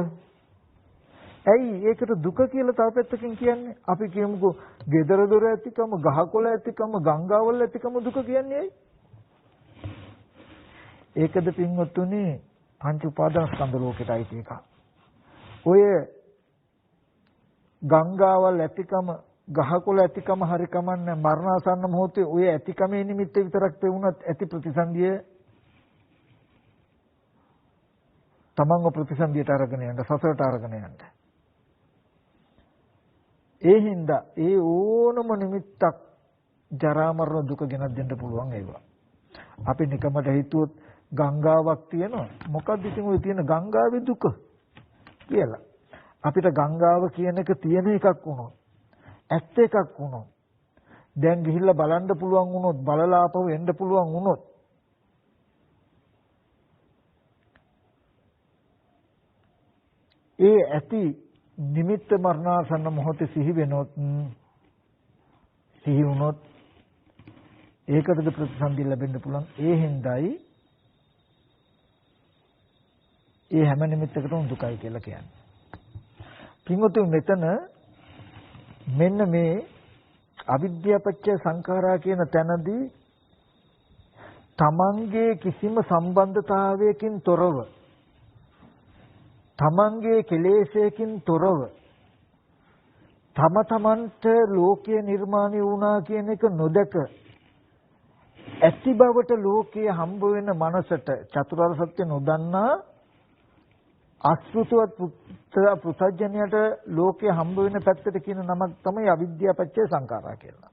ඇයි ඒකට දුක කියලා තව පැත්තකින් කියන්නේ? අපි කියමුකෝ gedara දොර ඇතිකම ගහකොළ ඇතිකම ගංගාවල ඇතිකම දුක කියන්නේ ඇයි? ඒකද පින්වත්තුනි පංච උපාදාන ස්කන්ධ ලෝකෙට අයිති එක. ඔය ගංගාවල් ඇතිකම ගහකොළ ඇතිකම හරි කමන්නේ මරණාසන්න මොහොතේ ඔය ඇතිකමේ නිමිත්ත විතරක් පෙවුනත් ඇති ප්‍රතිසන්දිය තමන්ව ප්‍රතිසන්දියට අරගෙන යන්න සසරට අරගෙන යන්න. ඒ හින්දා ඒ ඕනම නිමිත්තක් ජරා මරණ දුක ගෙනත් දෙන්න පුළුවන් ඒවා. අපි නිකමට හිතුවොත් ගංගාවක් තියෙනවා. මොකක්ද ඉතින් ওই තියෙන ගංගාවේ දුක කියලා. අපිට ගංගාව කියන එක තියෙන එකක් වුණොත් ඇත්ත එකක් වුණොත් දැන් ගිහිල්ලා බලන්න පුළුවන් වුණොත් බලලා ආපහු එන්න පුළුවන් වුණොත් ඒ ඇති නිමිත්ත මරණාසන්න මොහොතේ සිහි වෙනොත් සිහි වුණොත් ඒකටද ප්‍රතිසන්දි ලැබෙන්න පුළුවන්. ඒ හින්දායි ඒ හැම නිමිත්තකටම දුකයි කියලා කියන්නේ. පින්වතුනි මෙතන මෙන්න මේ අවිද්‍යාපච්චය සංඛාරා කියන තැනදී තමන්ගේ කිසිම සම්බන්ධතාවයකින් තොරව තමන්ගේ කෙලෙසයකින් තොරව තම තමන්ට ලෝකය නිර්මාණය වුණා කියන එක නොදක ඇති බවට ලෝකයේ හම්බ වෙන මනසට චතුරාර්ය සත්‍ය නොදන්නා අසෘතවත් පුතඥයට ලෝකයේ හම්බ වෙන පැත්තට කියන නමක් තමයි අවිද්‍යාපච්චය සංඛාරා කියලා.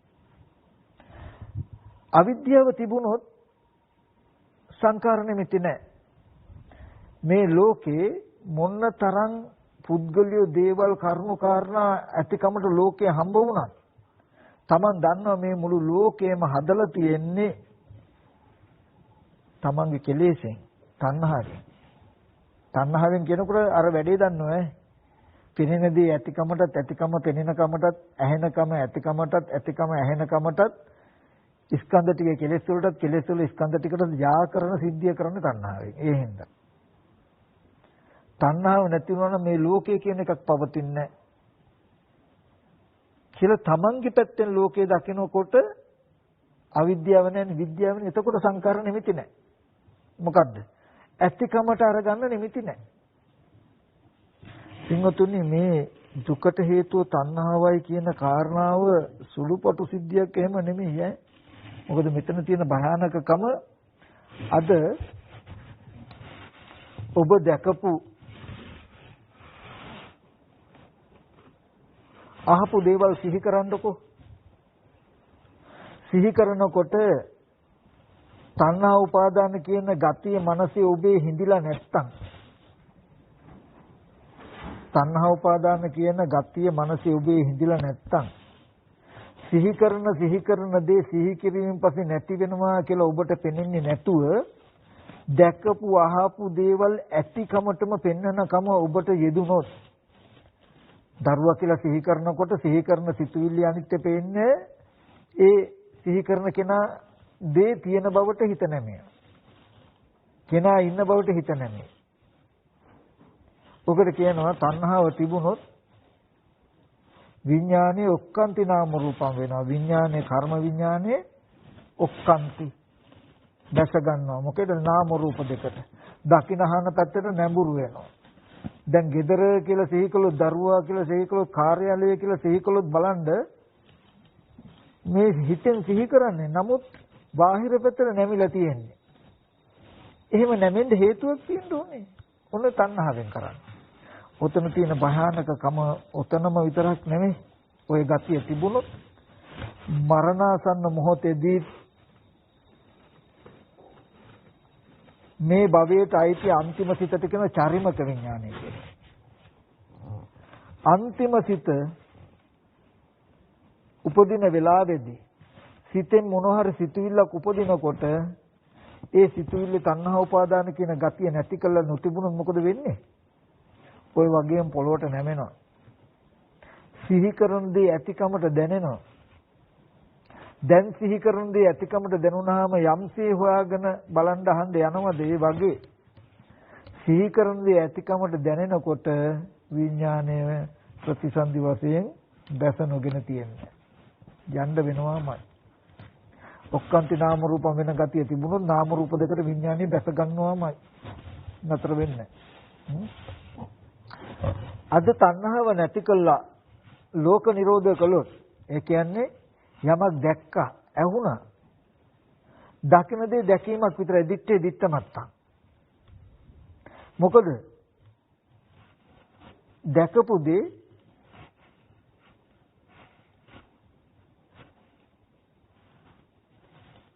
අවිද්‍යාව තිබුණොත් සංඛාර නිමිති නැහැ. මේ ලෝකේ මොන්න තරම් පුද්ගලිය දේවල් කරුණු කාරණා ඇතිකමට ලෝකයේ හම්බ වුණා. Taman දන්නවා මේ මුළු ලෝකයම හදලා තියෙන්නේ Tamanගේ කෙලෙසෙන් තණ්හාවෙන්. තණ්හාවෙන් කියනකොට අර වැඩේ දන්නව ඈ. පෙනෙන දේ ඇතිකමටත් ඇතිකම පෙනෙනකමටත් ඇහෙනකම ඇතිකමටත් ඇතිකම ඇහෙනකමටත් ස්කන්ධ ටික කෙලෙස් වලටත් කෙලෙස් වල ස්කන්ධ ටිකට යා කරන සිද්ධිය කරන තණ්හාවෙන්. ඒ හින්දා තණ්හාව නැති වුණා මේ ලෝකය කියන එකක් පවතින්නේ නැහැ. කියලා තමන්ගේ පැත්තෙන් ලෝකය දකිනකොට අවිද්‍යාව නැන්නේ විද්‍යාව නේ. එතකොට සංකාර නිමිති නැහැ. මොකද්ද? ඇතිකමට අරගන්න නිමිති නැහැ. සිංහතුනි මේ දුකට හේතුව තණ්හාවයි කියන කාරණාව සුළුපටු සිද්ධියක් එහෙම නෙමෙයි ඈ. මොකද මෙතන තියෙන භයානකකම අද ඔබ දැකපු අහපු දේවල් සිහි කරන්නකෝ. සිහි කරනකොට තණ්හා උපාදාන කියන ගතිය මනසේ ඔබේ හිඳිලා නැත්තම් තණ්හා උපාදාන කියන ගතිය මනසේ ඔබේ හිඳිලා නැත්තම් සිහි කරන දේ සිහි කිරීමෙන් පස්සේ නැති වෙනවා කියලා ඔබට පෙනෙන්නේ නැතුව දැකපු අහපු දේවල් ඇතිකමටම පෙන්වනකම ඔබට යෙදුනොත් දරුවා කියලා සිහි කරනකොට සිහි කරන සිතුවිලි අනිත්‍ය පේන්නේ ඒ සිහි කරන කෙනා දේ තියෙන බවට හිත නැමෙයි. කෙනා ඉන්න බවට හිත නැමෙයි. ඔකට කියනවා තණ්හාව තිබුණොත් විඥානේ ඔක්කාන්ති නාම රූපම් වෙනවා. විඥානේ කර්ම විඥානේ ඔක්කාන්ති දැස ගන්නවා. මොකේද නාම රූප දෙකට. දකින්නහන පැත්තට නැඹුරු වෙනවා. දැන් gedara කියලා සිහි කළොත් දරුවා කියලා සිහි කළොත් කාර්යාලය කියලා සිහි කළොත් බලන්න මේ හිතෙන් සිහි කරන්නේ. නමුත් බාහිර පැත්තට නැමිලා තියෙන්නේ. එහෙම නැමෙන්න හේතුවක් තියෙන්න ඕනේ. ඔන්න තණ්හාවෙන් කරන්නේ. ඔතන තියෙන භයානකකම ඔතනම විතරක් නෙමෙයි. ওই ගතිය තිබුණොත් මරණාසන්න මොහොතේදී මේ භවයට අයිති අන්තිම සිතට කියන චරිමක විඥානය කියලා. අන්තිම සිත උපදින වෙලාවේදී සිතෙන් මොන හරි සිතුවිල්ලක් උපදිනකොට ඒ සිතුවිල්ල තණ්හා උපාදාන කියන ගතිය නැති කළා නොතිබුණොත් මොකද වෙන්නේ? ඔය වගේම පොළොවට නැමෙනවා. සිහි කරන දේ ඇතිකමට දැනෙනවා. දැන් සිහි කරන දේ ඇතිකමට දැනුණාම යම්සේ හොයාගෙන බලන් අහන්න යනවද ඒ වගේ සිහි කරන දේ ඇතිකමට දැනෙනකොට විඥානය ප්‍රතිසන්දි වශයෙන් දැස නොගෙන තියෙනවා. යන්න වෙනවාමයි. ඔක්කාන්ති නාම රූප වෙන ගතිය තිබුණොත් නාම රූප දෙකට විඥානය දැස ගන්නවාමයි. නතර වෙන්නේ. අද තණ්හාව නැති කළා ලෝක නිරෝධ කළොත් ඒ කියන්නේ යමක් දැක්කා ඇහුණා දකින දේ දැකීමක් විතරයි දිත්තේ දිත්තමත්තා. මොකද දැකපු දේ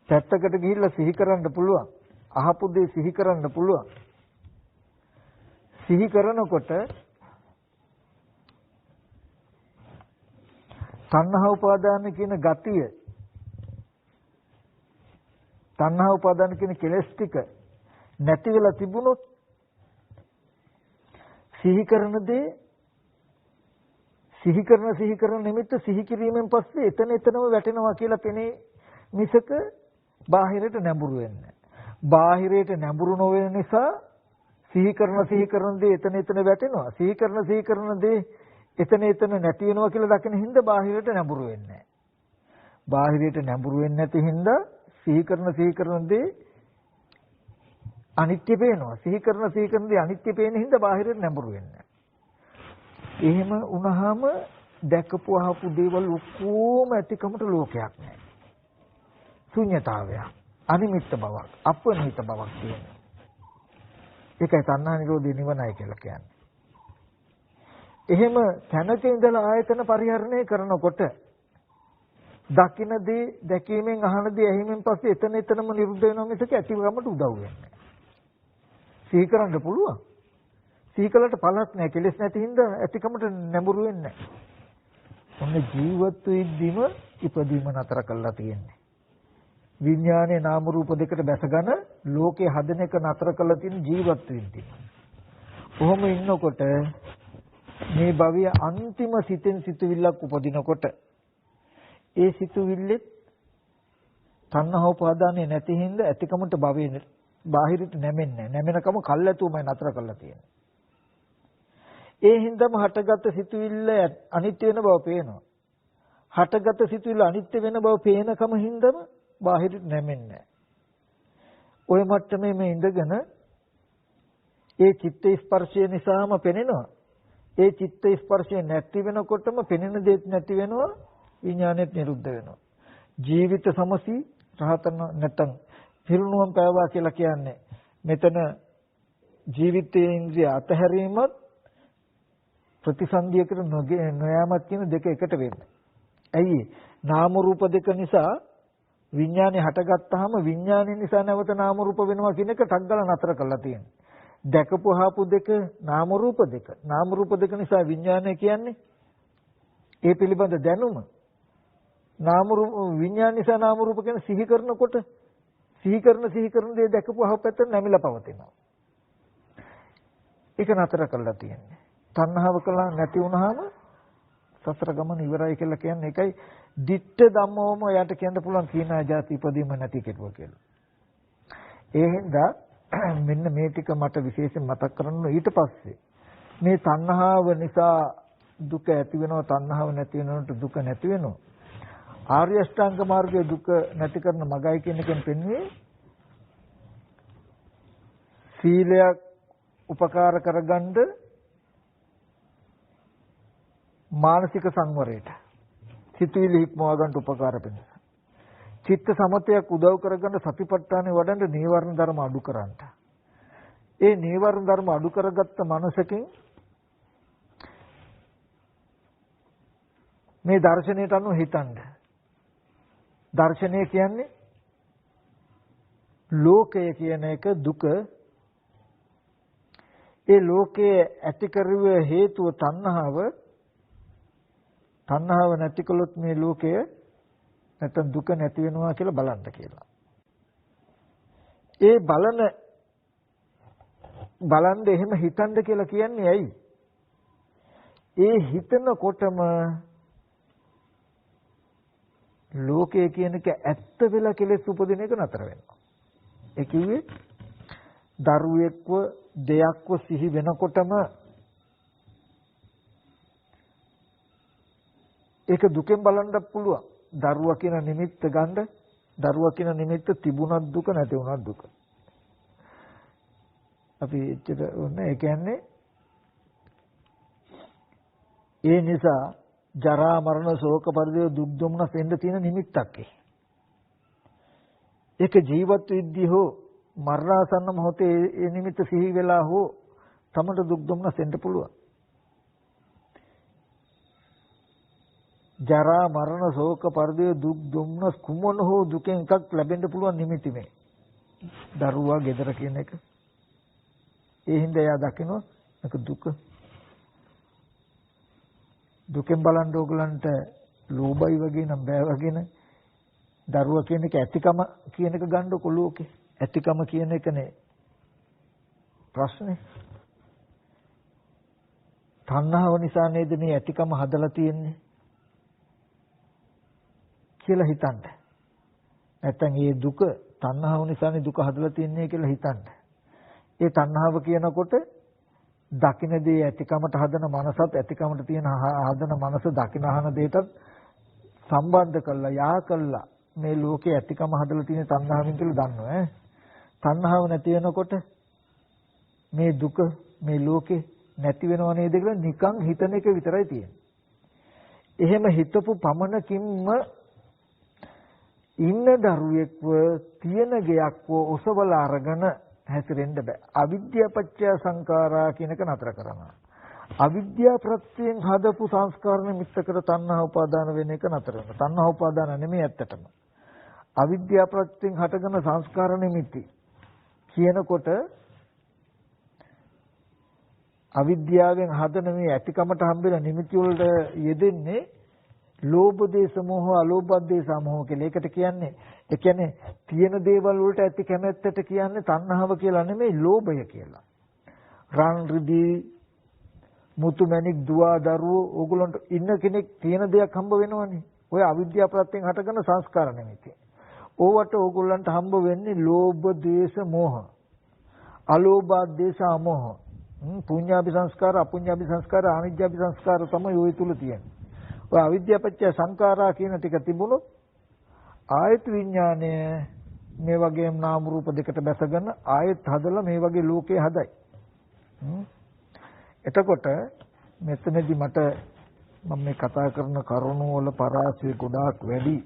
පැත්තකට ගිහිල්ලා සිහි කරන්න පුළුවන්. අහපු දේ සිහි කරන්න පුළුවන්. සිහි කරනකොට තණ්හා උපාදාන කියන ගතිය තණ්හා උපාදාන කියන කෙලෙස් ටික නැති වෙලා තිබුණොත් සිහි කරන දේ සිහි කරන නිමිත්ත සිහි කිරීමෙන් පස්සේ එතනම වැටෙනවා කියලා පෙනේ මිසක බාහිරට නැඹුරු වෙන්නේ. බාහිරයට නැඹුරු නොවන නිසා සිහි කරන දේ එතන වැටෙනවා. සිහි කරන දේ එතන නැති වෙනවා කියලා දකින හින්දා බාහිරයට නැඹුරු වෙන්නේ නැහැ. බාහිරයට නැඹුරු වෙන්නේ නැති හින්දා සිහි කරන දේ අනිත්‍ය පේනවා. සිහි කරන දේ අනිත්‍ය පේන හින්දා බාහිරයට නැඹුරු වෙන්නේ නැහැ. එහෙම වුණාම දැකපු අහපු දේවල් ඔක්කොම ඇතිකමට ලෝකයක් නැහැ. ශුන්‍යතාවයක්, අනිමිත්ත බවක්, අපනිහිත බවක් තියෙනවා. ඒකයි තණ්හා නිරෝධී නිවනයි කියලා කියන්නේ. එහෙම තැනක ඉඳලා ආයතන පරිහරණය කරනකොට දකින්න දේ දැකීමෙන් අහන දේ ඇහිමෙන් පස්සේ එතනම නිරුද්ධ වෙනවා මිසක ඇතිවීමට උදව් වෙන්නේ නැහැ. සිහි කරන්න පුළුවන්. සිහි කළට පළක් නැහැ. කෙලෙස් නැති හින්දා ඇතිකමට නැඹුරු වෙන්නේ නැහැ. ඔන්න ජීවත් වෙද්දිම ඉපදීම නතර කළා තියෙන්නේ. විඥානයේ නාම රූප දෙකට බැසගෙන ලෝකේ හදන එක නතර කළා තියෙන ජීවත් වෙද්දී. කොහොම ඉන්නකොට මේ භවයේ අන්තිම සිතෙන් සිතුවිල්ලක් උපදිනකොට ඒ සිතුවිල්ලෙත් තණ්හා උපාදානය නැති හින්දා ඇතිකමට භවයේ බාහිරට නැමෙන්නේ නැමෙනකම කල්ැතුමයි නතර කරලා තියෙන්නේ. ඒ හින්දාම හටගත් සිතුවිල්ල අනිත්‍ය වෙන බව පේනවා. හටගත් සිතුවිල්ල අනිත්‍ය වෙන බව පේනකම හින්දාම බාහිරට නැමෙන්නේ. ওই මට්ටමේ මේ ඉඳගෙන ඒ චිත්ත ස්පර්ශය නිසාම පෙනෙනවා. ඒ චිත්ත ස්පර්ශය නැති වෙනකොටම පෙනෙන දෙයක් නැති වෙනවා. විඥානෙත් නිරුද්ධ වෙනවා. ජීවිත සමසී රහතන නැතන් පිරුණුවම් පෑවා කියලා කියන්නේ මෙතන ජීවිතයේ ඉන්ද්‍රිය අතහැරීමත් ප්‍රතිසන්දියකට නොයාමත් කියන දෙක එකට වෙන්නේ. ඇයි? නාම රූප දෙක නිසා විඥානේ හටගත්තාම විඥානේ නිසා නැවත නාම රූප වෙනවා කියන එක ටග්ගල නතර කරලා තියෙනවා. දැකපු හාපු දෙක නාම රූප දෙක. නාම රූප දෙක නිසා විඥානය කියන්නේ ඒ පිළිබඳ දැනුම. නාම රූප විඥාන නිසා නාම රූප කියන සිහි කරනකොට සිහි කරන දේ දැකපු අහපු පැත්තට නැමිලා පවතිනවා. ඒක නතර කරලා තියෙන්නේ. තණ්හාව කළා නැති වුනහම සසර ගමන ඉවරයි කියලා කියන්නේ ඒකයි ditta ධම්මවම යට කියන්න පුළුවන් කීනා જાති ඉපදීම නැති කෙරුවා කියලා. ඒ හින්දා මෙන්න මේ ටික මට විශේෂයෙන් මතක් කරන්න ඊට පස්සේ මේ තණ්හාව නිසා දුක ඇති වෙනවා තණ්හාව නැති වෙනකොට දුක නැති වෙනවා. ආර්ය අෂ්ටාංග මාර්ගයේ දුක නැති කරන මගයි කියන එකෙන් පෙන්වන්නේ සීලයක් උපකාර කරගන්න මානසික සංවරයට සිතුවිලි හික්මව ගන්න උපකාර වෙනවා. චිත්ත සමතයක් උදව් කරගන්න සතිපට්ඨානෙ වඩන්න නීවරණ ධර්ම අඩු කරන්න. ඒ නීවරණ ධර්ම අඩු කරගත්ත මනසකින් මේ දර්ශනයට අනුව හිතන්න. දර්ශනය කියන්නේ ලෝකය කියන එක දුක. ඒ ලෝකයේ ඇති කරුවේ හේතුව තණ්හාව. තණ්හාව නැති කළොත් මේ ලෝකය නැත්නම් දුක නැති වෙනවා කියලා බලන්න කියලා. ඒ බලන්න එහෙම හිතන්න කියලා කියන්නේ ඇයි? ඒ හිතනකොටම ලෝකය කියන එක ඇත්ත වෙලා කෙලෙස් උපදින එක නතර වෙනවා. ඒ කිව්වේ දරුවෙක්ව දෙයක්ව සිහි වෙනකොටම ඒක දුකෙන් බලන්නත් පුළුවන්. දරුවා කියන නිමිත්ත ගන්න, දරුවා කියන නිමිත්ත තිබුණත් දුක නැති වුණත් දුක. අපි එච්චර ඕනේ. ඒ කියන්නේ ඒ නිසා ජරා මරණ ශෝක පරිදේ දුක් දුම්නස් එන්න තියෙන නිමිත්තක් ඒක ජීවත් වෙද්දී හෝ මරණාසන්න මොහොතේ ඒ නිමිත්ත සිහි වෙලා හෝ තමට දුක් දුම්නස් එන්න පුළුවන්. ජරා මරණ ශෝක පරිදේ දුක් දුම්නස් කුමන හෝ දුකෙන් එකක් ලැබෙන්න පුළුවන් නිමිති මේ. දරුවා ගෙදර කියන එක. ඒ හින්දා එයා දකිනවා ඒක දුක. දුකෙන් බලන්න ඕගලන්ට ලෝභයි වගේ නම් බෑ වගේන දරුවා කියන එක ඇතිකම කියන එක ගන්නකො ලෝකේ. ඇතිකම කියන එකනේ ප්‍රශ්නේ. තණ්හාව නිසා නේද මේ ඇතිකම හදලා තියෙන්නේ කියලා හිතන්න. නැත්තම් මේ දුක තණ්හාව නිසානේ දුක හදලා තියන්නේ කියලා හිතන්න. ඒ තණ්හාව කියනකොට දකින්නේ ඇතිකමට හදන මනසත් ඇතිකමට තියෙන හදන මනස දකින අහන දෙයටත් සම්බන්ධ කළා යා කළා මේ ලෝකේ ඇතිකම හදලා තියෙන තණ්හාවෙන් කියලා දන්නවා ඈ. තණ්හාව නැති වෙනකොට මේ දුක මේ ලෝකේ නැති වෙනව නේද කියලා නිකන් හිතන එක විතරයි තියෙන්නේ. එහෙම හිතපු පමණකින්ම ඉන්න දරුවෙක්ව තියෙන ගයක්ව ඔසවලා අරගෙන හැසිරෙන්න බෑ. අවිද්‍යා පත්‍ය සංඛාරා කියන එක නතර කරනවා. අවිද්‍යා ප්‍රත්‍යයෙන් හදපු සංස්කාර නිමිත්ත කර තණ්හා උපාදාන වෙන එක නතර වෙනවා. තණ්හා උපාදාන නෙමෙයි ඇත්තටම. අවිද්‍යා ප්‍රත්‍යයෙන් හටගෙන සංස්කාර නිමිති කියනකොට අවිද්‍යාවෙන් හදන මේ ඇතිකමට හම්බෙන නිමිති වලට යෙදෙන්නේ ලෝභ දේශ මොහ අලෝභ දේශ මොහ කියලා. ඒකට කියන්නේ ඒ කියන්නේ තියෙන දේවල් වලට ඇති කැමැත්තට කියන්නේ තණ්හාව කියලා නෙමෙයි ලෝභය කියලා. රන් රිදී මුතු මැණික් දුව දරුවෝ ඕගොල්ලන්ට ඉන්න කෙනෙක් තියෙන දෙයක් හම්බ වෙනවනේ. ඔය අවිද්‍යාව ප්‍රත්‍යයෙන් හටගන්න සංස්කාර නෙමෙයි. ඕවට ඕගොල්ලන්ට හම්බ වෙන්නේ ලෝභ දේශ මොහ. අලෝභ දේශ මොහ. පුඤ්ඤාභි සංස්කාර අපුඤ්ඤාභි සංස්කාර ආනිජ්ජාභි සංස්කාර තමයි ওই තුල තියෙන්නේ. ඔය අවිද්‍යාපච්චය සංඛාරා කියන ටික තිබුණොත් ආයත විඥානය මේ වගේම නාම රූප දෙකට බැසගෙන ආයත හදලා මේ වගේ ලෝකේ හදයි. එතකොට මෙතනදී මට මම මේ කතා කරන කරුණු වල පරාසය ගොඩාක් වැඩි.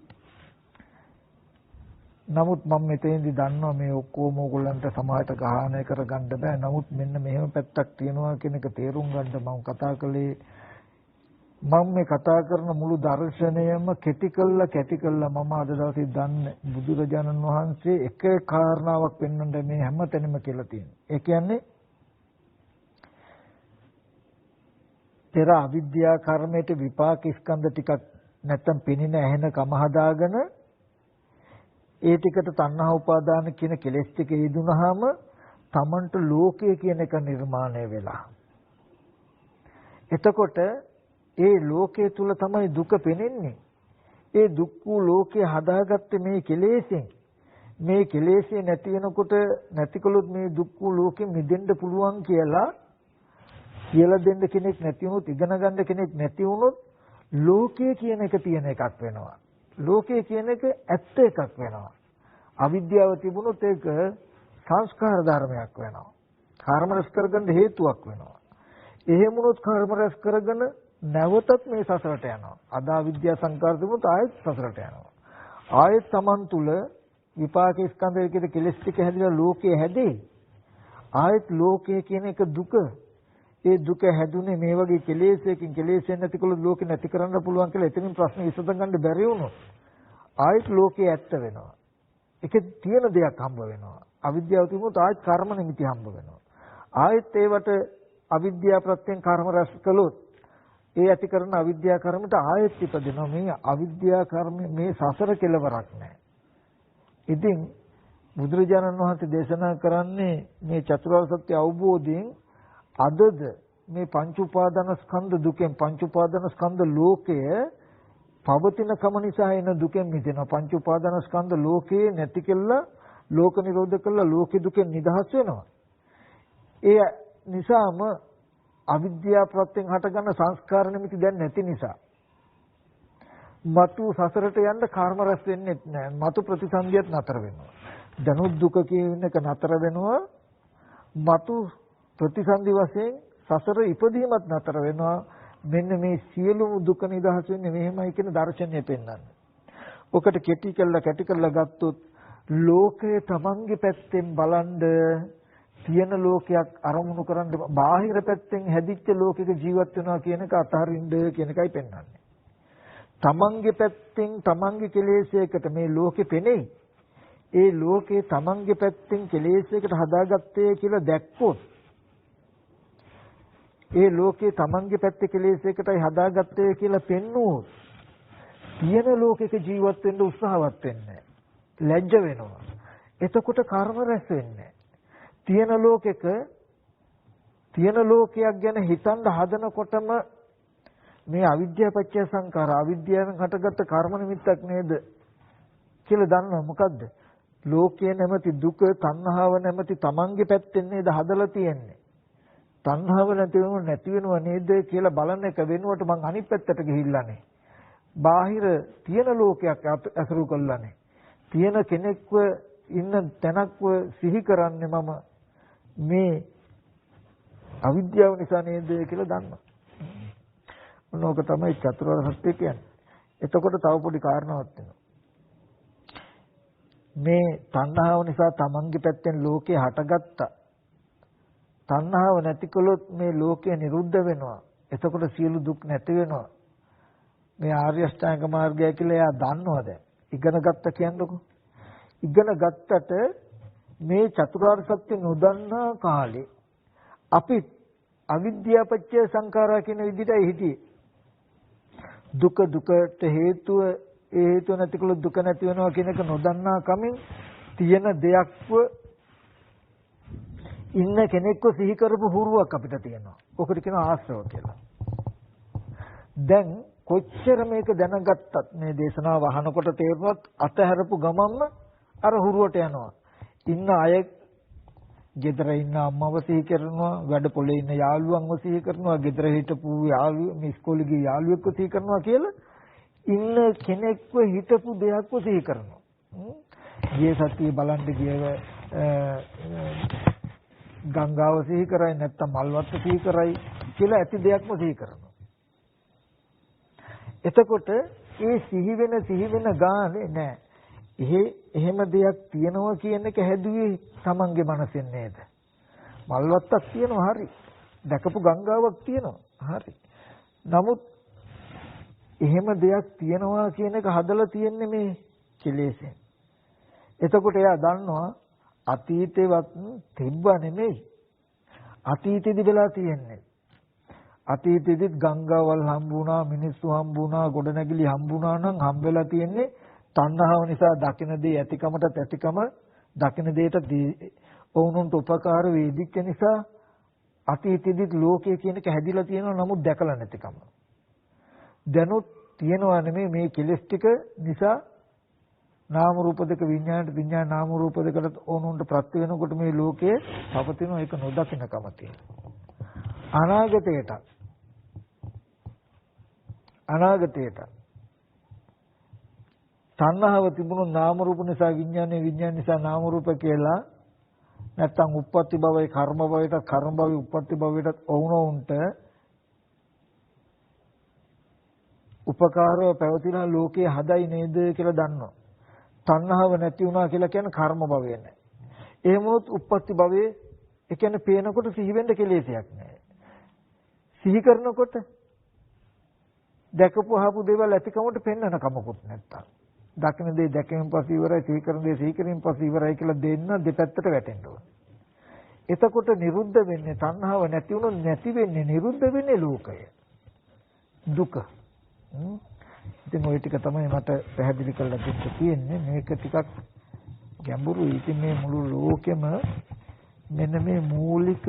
නමුත් මම මෙතෙන්දී දන්නවා මේ ඔක්කොම ඕගොල්ලන්ට සමාජයට ගහණය කරගන්න බෑ. නමුත් මෙන්න මෙහෙම පැත්තක් තියෙනවා කියන එක තේරුම් ගන්න මම කතා කළේ. මම මේ කතා කරන මුළු දර්ශනයම කැටි කළා මම අද දවසේ දන්නේ බුදුරජාණන් වහන්සේ එක කාරණාවක් පෙන්වන්න මේ හැමතැනම කියලා තියෙනවා. ඒ කියන්නේ පෙර අවිද්‍යා කර්මයට විපාක ස්කන්ධ ටිකක් නැත්තම් පිනින ඇහෙන කම හදාගෙන ඒ ටිකට තණ්හා උපාදාන කියන කෙලෙස් ටික හේදුනහම තමන්ට ලෝකය කියන එක නිර්මාණය වෙලා. එතකොට ඒ ලෝකයේ තුල තමයි දුක පෙනෙන්නේ. ඒ දුක් වූ ලෝකේ හදාගත්තේ මේ කෙලෙසෙන්. මේ කෙලෙසේ නැති වෙනකොට නැතිකොලොත් මේ දුක් වූ ලෝකෙ මිදෙන්න පුළුවන් කියලා දෙන්න කෙනෙක් නැති වුණොත් ඉගෙන ගන්න කෙනෙක් නැති වුණොත් ලෝකය කියන එක තියෙන එකක් වෙනවා. ලෝකය කියන එක ඇත්ත එකක් වෙනවා. අවිද්‍යාව තිබුණොත් ඒක සංස්කාර ධර්මයක් වෙනවා. කර්ම රැස් කරගන්න හේතුවක් වෙනවා. එහෙම වුණොත් කර්ම රැස් කරගෙන නැවතත් මේ සසරට යනවා. අද අවිද්‍යා සංකාර තිබුණොත් ආයෙත් සසරට යනවා. ආයෙත් Taman තුල විපාක ස්කන්ධය කියන කෙලෙස් ටික හැදිලා ලෝකේ හැදේ. ආයෙත් ලෝකය කියන එක දුක. ඒ දුක හැදුනේ මේ වගේ කෙලෙසකින් කෙලෙසෙන් නැතිකොල ලෝකෙ නැති කරන්න පුළුවන් කියලා එතනින් ප්‍රශ්න විසඳ ගන්න බැරි වුණොත් ආයෙත් ලෝකේ ඇත්ත වෙනවා. ඒකේ තියෙන දෙයක් හම්බ වෙනවා. අවිද්‍යාව තිබුණොත් ආයෙත් කර්ම නිමිති හම්බ වෙනවා. ආයෙත් ඒවට අවිද්‍යාව ප්‍රත්‍යයෙන් කර්ම රැස් කළොත් ඒ ඇති කරන අවිද්‍යා කර්මයට ආයෙත් ඉපදෙනවා. මේ අවිද්‍යා කර්ම මේ සසර කෙලවරක් නැහැ. ඉතින් බුදුරජාණන් වහන්සේ දේශනා කරන්නේ මේ චතුරාර්ය සත්‍ය අවබෝධයෙන් අදද මේ පංච උපාදාන ස්කන්ධ දුකෙන් පංච උපාදාන ස්කන්ධ ලෝකය පවතින කම නිසා එන දුකෙන් මිදෙනවා. පංච උපාදාන ස්කන්ධ ලෝකේ නැති කෙල්ලා ලෝක නිරෝධ කළා ලෝක දුකෙන් නිදහස් වෙනවා. ඒ නිසාම අවිද්‍යාව ප්‍රත්‍යයෙන් හටගන්න සංස්කාර නිමිති දැන් නැති නිසා මතු සසරට යන්න කර්ම රැස් වෙන්නේ නැහැ. මතු ප්‍රතිසන්දියත් නතර වෙනවා. දනුත් දුක කියන එක නතර වෙනවා. මතු ප්‍රතිසන්දි වශයෙන් සසර ඉපදීමත් නතර වෙනවා. මෙන්න මේ සියලුම දුක නිදහස් වෙන්නේ මෙහෙමයි කියන දර්ශනය පෙන්වන්නේ. ඔකට කැටි කළා ගත්තොත් ලෝකය තමන්ගේ පැත්තෙන් බලන්ද තියෙන ලෝකයක් අරමුණු කරන්න බාහිර පැත්තෙන් හැදිච්ච ලෝකයක ජීවත් වෙනවා කියන එක අතහරින්න කියන එකයි පෙන්වන්නේ. තමන්ගේ පැත්තෙන් තමන්ගේ කෙලෙසයකට මේ ලෝකෙ පෙනෙයි. ඒ ලෝකේ තමන්ගේ පැත්තෙන් කෙලෙසයකට හදාගත්තේ කියලා දැක්කොත් ඒ ලෝකේ තමන්ගේ පැත්තේ කෙලෙසයකටයි හදාගත්තේ කියලා පෙන්නුවොත් තියෙන ලෝකයක ජීවත් වෙන්න උත්සාහවත් වෙන්නේ ලැජ්ජ වෙනවා. එතකොට කර්ම රැස් වෙන්නේ. තියෙන ලෝකයක් ගැන හිතන්න හදනකොටම මේ අවිද්‍යාව පත්‍ය සංකාර අවිද්‍යාවෙන් හටගත්ත කර්ම නිමිත්තක් නේද කියලා දන්නවා. මොකද්ද? ලෝකයේ නැමැති දුක තණ්හාව නැමැති තමන්ගේ පැත්තෙන් නේද හදලා තියෙන්නේ. තණ්හාව නැති වෙනව නේද කියලා බලන එක වෙනුවට මං අනිත් පැත්තට ගිහිල්ලානේ. බාහිර තියෙන ලෝකයක් අසුරු කළානේ. තියෙන කෙනෙක්ව ඉන්න තැනක්ව සිහි කරන්නේ මම මේ අවිද්‍යාව නිසා නේද කියලා දන්නවා. මොනෝක තමයි චතුරාර්ය සත්‍ය කියන්නේ. එතකොට තව පොඩි කාරණාවක් තියෙනවා. මේ තණ්හාව නිසා තමන්ගේ පැත්තෙන් ලෝකේ හටගත්තා. තණ්හාව නැතිකොලොත් මේ ලෝකය නිරුද්ධ වෙනවා. එතකොට සියලු දුක් නැති වෙනවා. මේ ආර්ය අෂ්ටාංග මාර්ගය කියලා එයා දන්නවා දැන්. ඉගෙන ගත්ත කියන්නකො. ඉගෙන ගත්තට මේ චතුරාර්ය සත්‍ය නොදන්නා කාලේ අපි අවිද්‍යාව පත්‍ය සංඛාරා කියන විදිහටයි හිටියේ. දුකට හේතුව ඒ හේතුව නැතිකොලොත් දුක නැති වෙනවා කියන එක නොදන්නා කමින් තියෙන දෙයක්ව ඉන්න කෙනෙක්ව සිහි කරපු හුරුවක් අපිට තියෙනවා. ඔකට කියනවා ආශ්‍රව කියලා. දැන් කොච්චර මේක දැනගත්තත් මේ දේශනාව අහනකොට තේරුණත් අතහැරපු ගමන්ම අර හුරුවට යනවා. ඉන්න අය ගෙදර ඉන්න අම්මව සිහි කරනවා, වැඩ පොලේ ඉන්න යාළුවන්ව සිහි කරනවා, ගෙදර හිටපු යාළුවෝ මේ ඉස්කෝලේ ගිය යාළුවෙක්ව සිහි කරනවා කියලා ඉන්න කෙනෙක්ව හිටපු දෙයක්ව සිහි කරනවා. ගිය සතියේ බලන්න ගියව ගංගාව සිහි කරයි නැත්නම් මල්වත්ත සිහි කරයි කියලා ඇති දෙයක්ම සිහි කරනවා. එතකොට ඒ සිහි වෙන ගානේ නෑ. එහෙම දෙයක් තියෙනවා කියන එක හැදුවේ තමන්ගේ මනසෙන් නේද? මල්වත්තක් තියෙනවා හරි. දැකපු ගංගාවක් තියෙනවා හරි. නමුත් එහෙම දෙයක් තියෙනවා කියන එක හදලා තියෙන්නේ මේ කෙලෙසෙන්. එතකොට එයා දන්නවා අතීතේවත් තිබ්බ නෙමෙයි. අතීතෙදි වෙලා තියෙන්නේ. අතීතෙදිත් ගංගාවල් හම්බුණා, මිනිස්සු හම්බුණා, ගොඩනැගිලි හම්බුණා නම් හම්බෙලා තියෙන්නේ තණ්හාව නිසා දකින දේ ඇතිකමට ඇතිකම දකින දෙයට ඔවුන්ට උපකාර වේදිච්ච නිසා අතීතෙදිත් ලෝකය කියන එක හැදිලා තියෙනවා. නමුත් දැකලා නැතිකම. දැනුත් තියෙනවා නෙමෙයි මේ කෙලෙස් ටික නිසා නාම රූප දෙක විඥාණයට විඥාන නාම රූප දෙකට ඕනොන්ට ප්‍රත්‍ය වෙනකොට මේ ලෝකයේ පවතින එක නොදකින්නකම තියෙනවා. අනාගතයට තණ්හාව තිබුණු නාම රූප නිසා විඥානය විඥාන නිසා නාම රූප කියලා නැත්තම් උප්පත්ති භවයේ කර්ම භවයට කර්ම භවයේ උප්පත්ති භවයට ඕනොන්ට උපකාරව පැවතින ලෝකයේ හදයි නේද කියලා දන්නවා. තණ්හාව නැති වුණා කියලා කියන්නේ කර්ම භවය නෑ. එහෙම වුණොත් උප්පත්ති භවයේ ඒ කියන්නේ පේනකොට සිහි වෙන්න කෙලෙසයක් නෑ. සිහි කරනකොට දැකපු අහපු දේවල් ඇතිකමට පෙන්වන කමකුත් නැත්තම්. දකින්න දේ දැකීමෙන් පස්සේ ඉවරයි, සිහි කරන දේ සිහි කිරීමෙන් පස්සේ ඉවරයි කියලා දෙන්න දෙපැත්තට වැටෙන්න ඕන. එතකොට නිරුද්ධ වෙන්නේ තණ්හාව නැති වුණොත් නැති වෙන්නේ නිරුද්ධ වෙන්නේ ලෝකය. දුක. ඉතින් ওই ටික තමයි මට පැහැදිලි කරලා දෙන්න තියෙන්නේ. මේක ටිකක් ගැඹුරුයි. ඉතින් මේ මුළු ලෝකෙම මෙන්න මේ මූලික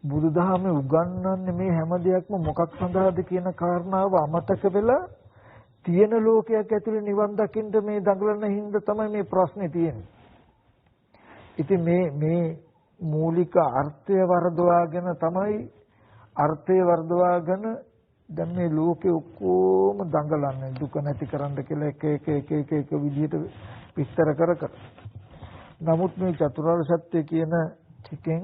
බුදුදහමේ උගන්වන්නේ මේ හැම දෙයක්ම මොකක් සඳහාද කියන කාරණාව අමතක වෙලා තියෙන ලෝකයක් ඇතුලේ නිවන් දකින්න මේ දඟලන හින්දා තමයි මේ ප්‍රශ්නේ තියෙන්නේ. ඉතින් මේ මූලික අර්ථය වර්ධවාගෙන තමයි අර්ථය වර්ධවාගෙන දැන් මේ ලෝකේ ඔක්කොම දඟලන්නේ දුක නැති කරන්න කියලා එක විදිහට විස්තර කර. නමුත් මේ චතුරාර්ය සත්‍ය කියන ටිකෙන්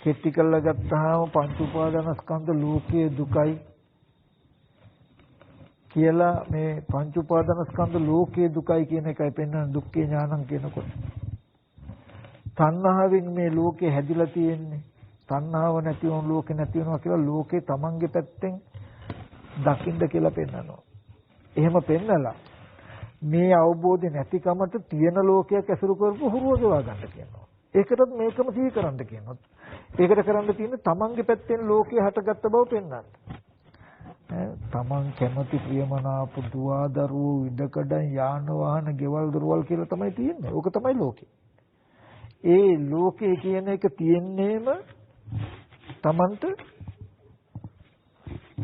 කෙටි කරලා ගත්තාම පංච උපාදානස්කන්ධ ලෝකයේ දුකයි කියලා මේ පංච උපාදානස්කන්ධ ලෝකයේ දුකයි කියන එකයි පෙන්වන දුක්ඛේ ඥානං කියනකොට. තණ්හාවෙන් මේ ලෝකේ හැදිලා තියෙන්නේ. තණ්හාව නැති වුණු ලෝකේ නැති වෙනවා කියලා ලෝකේ තමන්ගේ පැත්තෙන් දකින්න කියලා පෙන්වනවා. එහෙම පෙන්නලා මේ අවබෝධය නැතිකමට තියෙන ලෝකයක් ඇසුරු කරපු හුරුව ගෙවා ගන්න කියනවා. ඒකටත් මේකම සිහි කරන්න කියනවා. ඒකට කරන්න තියෙන්නේ තමන්ගේ පැත්තෙන් ලෝකේ හටගත්ත බව පෙන්වන්න. තමන් කැමති ප්‍රියමනාප දුව දරුවෝ ඉඩකඩම් යාන වාහන ගෙවල් දොරවල් කියලා තමයි තියෙන්නේ. ඕක තමයි ලෝකේ. ඒ ලෝකේ කියන එක තියෙන්නේම තමන්ට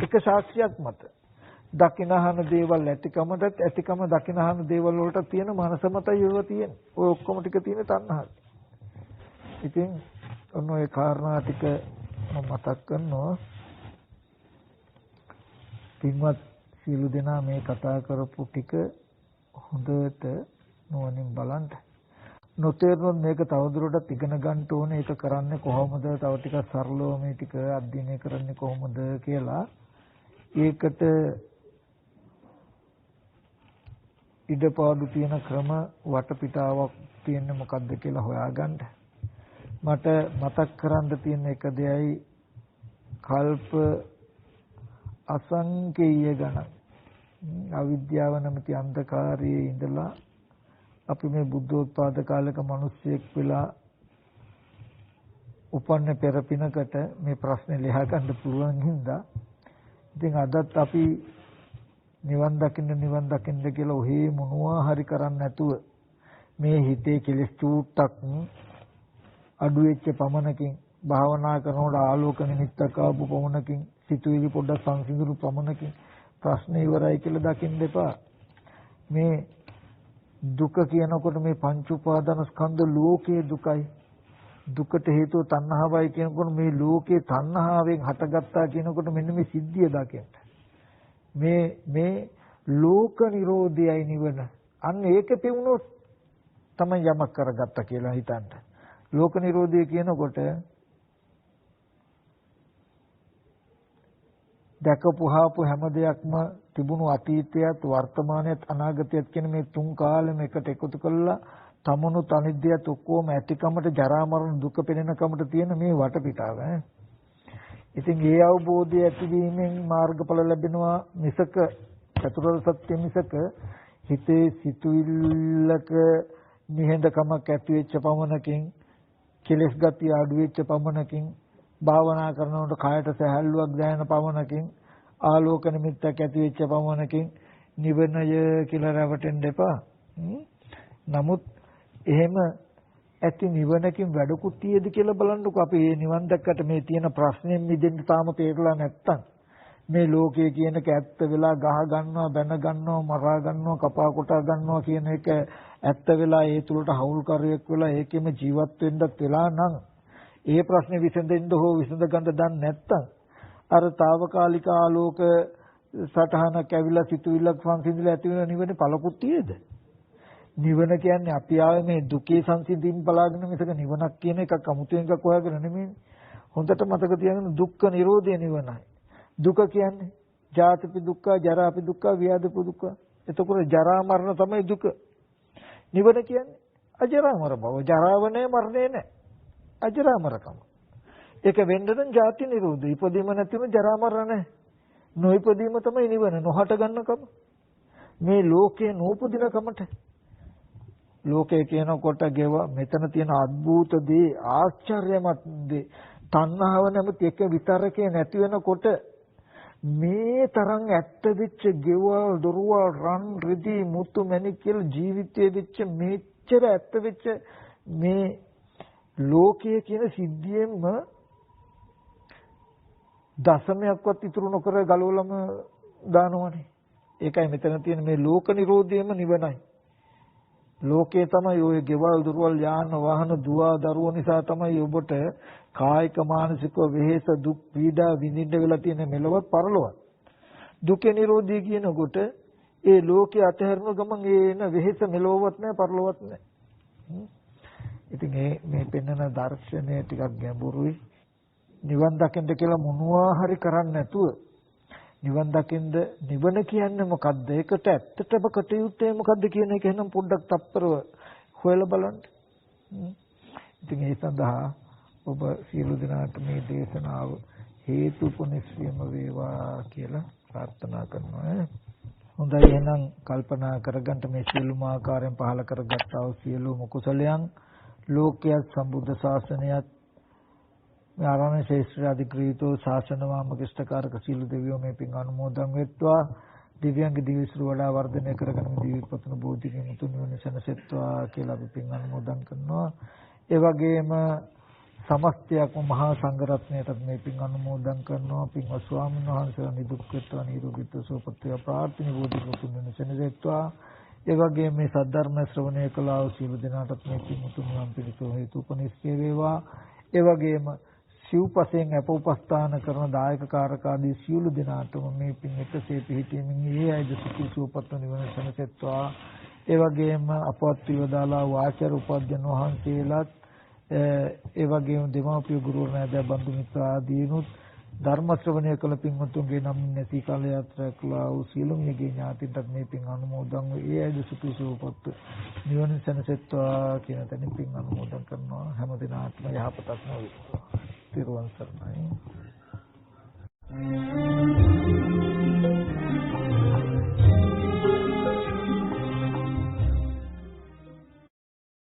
එක සාක්ෂියක් මත. දකිනහන දේවල් ඇතිකමටත් ඇතිකම දකිනහන දේවල් වලට තියෙන මනස මතයි ඒව තියෙන්නේ. ඔය ඔක්කොම ටික තියෙන තණ්හාව. ඉතින් ඔන්න ඔය කාරණා ටික මම මතක් කරනවා. පින්වත් සියලු දෙනා මේ කතා කරපු ටික හොඳට නුවණින් බලන්න. නොතේරුනොත් මේක තවදුරටත් ඉගෙන ගන්න ඕනේ. ඒක කරන්නේ කොහොමද? තව ටිකක් සරලව මේ ටික අධ්‍යයනය කරන්නේ කොහොමද කියලා. ඒකට ඉඩපාඩු තියෙන ක්‍රම වටපිටාවක් තියෙන්නේ මොකක්ද කියලා හොයාගන්න. මට මතක් කරන්න තියෙන එක දෙයයි කල්ප අසංකේය ගණන් අවිද්‍යාව නැමැති අන්ධකාරයේ ඉඳලා අපි මේ බුද්ධෝත්පාද කාලයක මිනිස්සෙක් වෙලා උපන්න පෙර පිනකට මේ ප්‍රශ්නේ ලියා ගන්න පුළුවන් හින්දා ඉතින් අදත් අපි නිවන් දකින්න කියලා ඔහේ මොනවා හරි කරන්නේ නැතුව මේ හිතේ කෙලෙස් චූට්ටක් අඩු වෙච්ච පමණකින් භාවනා කරනකොට ආලෝක නිමිත්තක් ආපු පමණකින් සිතුවිලි පොඩ්ඩක් සංසිඳුණු පමණකින් ප්‍රශ්න ඉවරයි කියලා දකින්න එපා. මේ දුක කියනකොට මේ පංච උපාදාන ස්කන්ධ ලෝකයේ දුකයි. දුකට හේතුව තණ්හාවයි කියනකොට මේ ලෝකේ තණ්හාවෙන් හටගත්තා කියනකොට මෙන්න මේ සිද්ධිය දකින්න. මේ ලෝක නිරෝධයයි නිවන. අන්න ඒක පෙවුනොත් තමයි යමක් කරගත්තා කියලා හිතන්න. ලෝක නිරෝධය කියනකොට දැකපුහාපු හැම දෙයක්ම තිබුණු අතීතයත් වර්තමානයත් අනාගතයත් කියන මේ තුන් කාලෙම එකට එකතු කරලා තමනුත් අනිත්‍යයත් ඔක්කොම ඇතිකමට ජරා මරණ දුක පෙනෙනකමට තියෙන මේ වටපිටාව. ඉතින් ඒ අවබෝධය ඇතිවීමෙන් මාර්ගඵල ලැබෙනවා මිසක චතුරාර්ය සත්‍ය මිසක හිතේ සිතුවිල්ලක නිහඬකමක් ඇති වෙච්ච පමණකින් කෙලස් ගතිය අඩු වෙච්ච පමණකින් භාවනා කරනකොට කායට සැහැල්ලුවක් දැනෙන පමණකින් ආලෝක නිමිත්තක් ඇති වෙච්ච පමණකින් නිවනය කියලා රැවටෙන්න එපා. නමුත් එහෙම ඇති නිවනකින් වැඩකුත් තියෙද කියලා බලන්නකෝ. අපි මේ නිවන් දැක්කට මේ තියෙන ප්‍රශ්නෙන් මිදෙන්න තාම තේරලා නැත්තම් මේ ලෝකයේ කියන එක ඇත්ත වෙලා ගහ ගන්නවා, බැන ගන්නවා, මරා ගන්නවා, කපා කොටා ගන්නවා කියන එක ඇත්ත වෙලා ඒ තුලට හවුල්කාරයෙක් වෙලා ඒකෙම ජීවත් වෙන්නත් වෙලා නම් ඒ ප්‍රශ්නේ විසඳෙන්න හෝ විසඳ ගන්න දන්නේ නැත්තම් අර తాවකාලික ආලෝක සටහනක් ඇවිල්ලා සිතුවිල්ලක් සංසිඳිලා ඇති වෙන නිවනේ පළකුත් තියේද? නිවන කියන්නේ අපි ආවේ මේ දුකේ සංසිඳීම් බලාගෙන මිසක නිවනක් කියන එකක් අමුතුවෙන් එකක් හොයාගෙන නෙමෙයි. හොඳට මතක තියාගන්න දුක්ඛ නිරෝධය නිවනයි. දුක කියන්නේ ජාතිපි දුක්ඛ, ජරාපි දුක්ඛ, ව්‍යාධිපි දුක්ඛ. එතකොට ජරා මරණ තමයි දුක. නිවන කියන්නේ අජරාමර බව. ජරාව නැහැ, මරණය නැහැ. අජරාමරකම. ඒක වෙන්න නම් ජාති නිරෝධය. ඉපදීම නැතිව ජරා මරණ නැහැ. නොඉපදීම තමයි නිවන. නොහට ගන්නකම. මේ ලෝකේ නූපදින කමට. ලෝකේ කියනකොට ගෙව මෙතන තියෙන අద్భుත දේ, ආශ්චර්යමත් දේ, තණ්හාව නැමති එක විතරකේ නැති වෙනකොට මේ තරම් ඇත්ත වෙච්ච ගෙවල් දොරවල් රන් රිදී මුතු මැණික් කියලා ජීවිතයේ වෙච්ච මෙච්චර ඇත්ත වෙච්ච මේ ලෝකයේ කියන සිද්ධියෙන්ම දශමයක්වත් ඉතුරු නොකර ගලවලම දානවනේ. ඒකයි මෙතන තියෙන මේ ලෝක නිරෝධයම නිවනයි. ලෝකේ තමයි ওই ගෙවල් දොරවල් යාන වාහන දුව දරුවෝ නිසා තමයි ඔබට කායික මානසික වෙහෙස දුක් පීඩා විඳින්න වෙලා තියෙන මෙලොවත් පරලොවත්. දුකේ නිරෝධය කියනකොට ඒ ලෝකේ අතහැරන ගමන් ඒ එන වෙහෙස මෙලොවත් නැහැ පරලොවත් නැහැ. ඉතින් මේ පෙන්වන දර්ශනය ටිකක් ගැඹුරුයි. නිවන් දකින්න කියලා මොනවා හරි කරන්නේ නැතුව නිවන් දකින්ද නිවන කියන්නේ මොකද්ද? ඒකට ඇත්තටම කටයුත්තේ මොකද්ද කියන එක එහෙනම් පොඩ්ඩක් තප්පරව හොයලා බලන්න. ඉතින් ඒ සඳහා ඔබ සියලු දෙනාට මේ දේශනාව හේතුපොනිස්සියම වේවා කියලා ප්‍රාර්ථනා කරනවා. හොඳයි එහෙනම් කල්පනා කරගන්න මේ සියලුම ආකාරයෙන් පහල කරගත්තා වූ සියලුම කුසලයන් ලෝකයේ සම්බුද්ධ ශාසනයත් ආරණ්‍ය ශේෂ්ත්‍ර අධිග්‍රහීතෝ ශාසන වාමකිෂ්ඨකාරක සීල දෙවියෝ මේ පින් අනුමෝදන් වෙත්වා දිව්‍යංග දිවිසුරු වඩා වර්ධනය කරගෙන දිවිපතුන බෝධිගේ මුතු නිවන සැනසෙත්වා කියලා අපි පින් අනුමෝදන් කරනවා. ඒ වගේම සමස්තයක්ම මහා සංඝරත්නයටත් මේ පින් අනුමෝදන් කරනවා. පින්වත් ස්වාමීන් වහන්සේලා නිදුක්කත්වා නිරෝගීත්ව සුවපත්ව ප්‍රාර්ථනා බෝධිගේ මුතු නිවන සැනසෙත්වා. ඒ වගේම මේ සද්ධර්ම ශ්‍රවණය කළා වූ සියලු දෙනාටත් මේ පින් මුතු නිවන් පිණිස හේතුපනිස්කේ වේවා. ඒ වගේම සිව්පසෙන් අප උපස්ථාන කරන දායක කාරක ආදී සියලු දෙනාටම මේ පින් එකසේ පිහිටීමෙන් ඒ අයද සුඛී සුවපත් නිවන සැනසෙත්වා. ඒ වගේම අපවත් විවදාලා වාචාර උපද්දන වහන්සේලාත් ඒ වගේම දෙමාපිය ගුරුවරයාද බඳු මිත්‍ර ආදීනුත් ධර්ම ශ්‍රවණය කළ පින්වත්තුන්ගේ නම් නැති කාල යාත්‍රා කළා වූ සියලුම යගේ ඥාතින්ටත් මේ පින් අනුමෝදන් වේ. ඒ අයද සුඛී සුවපත් නිවන සැනසෙත්වා කියන තැනින් පින් අනුමෝදන් කරනවා. හැම දිනාටම යහපතක්ම වේවා. තිරුවන් සරණයි.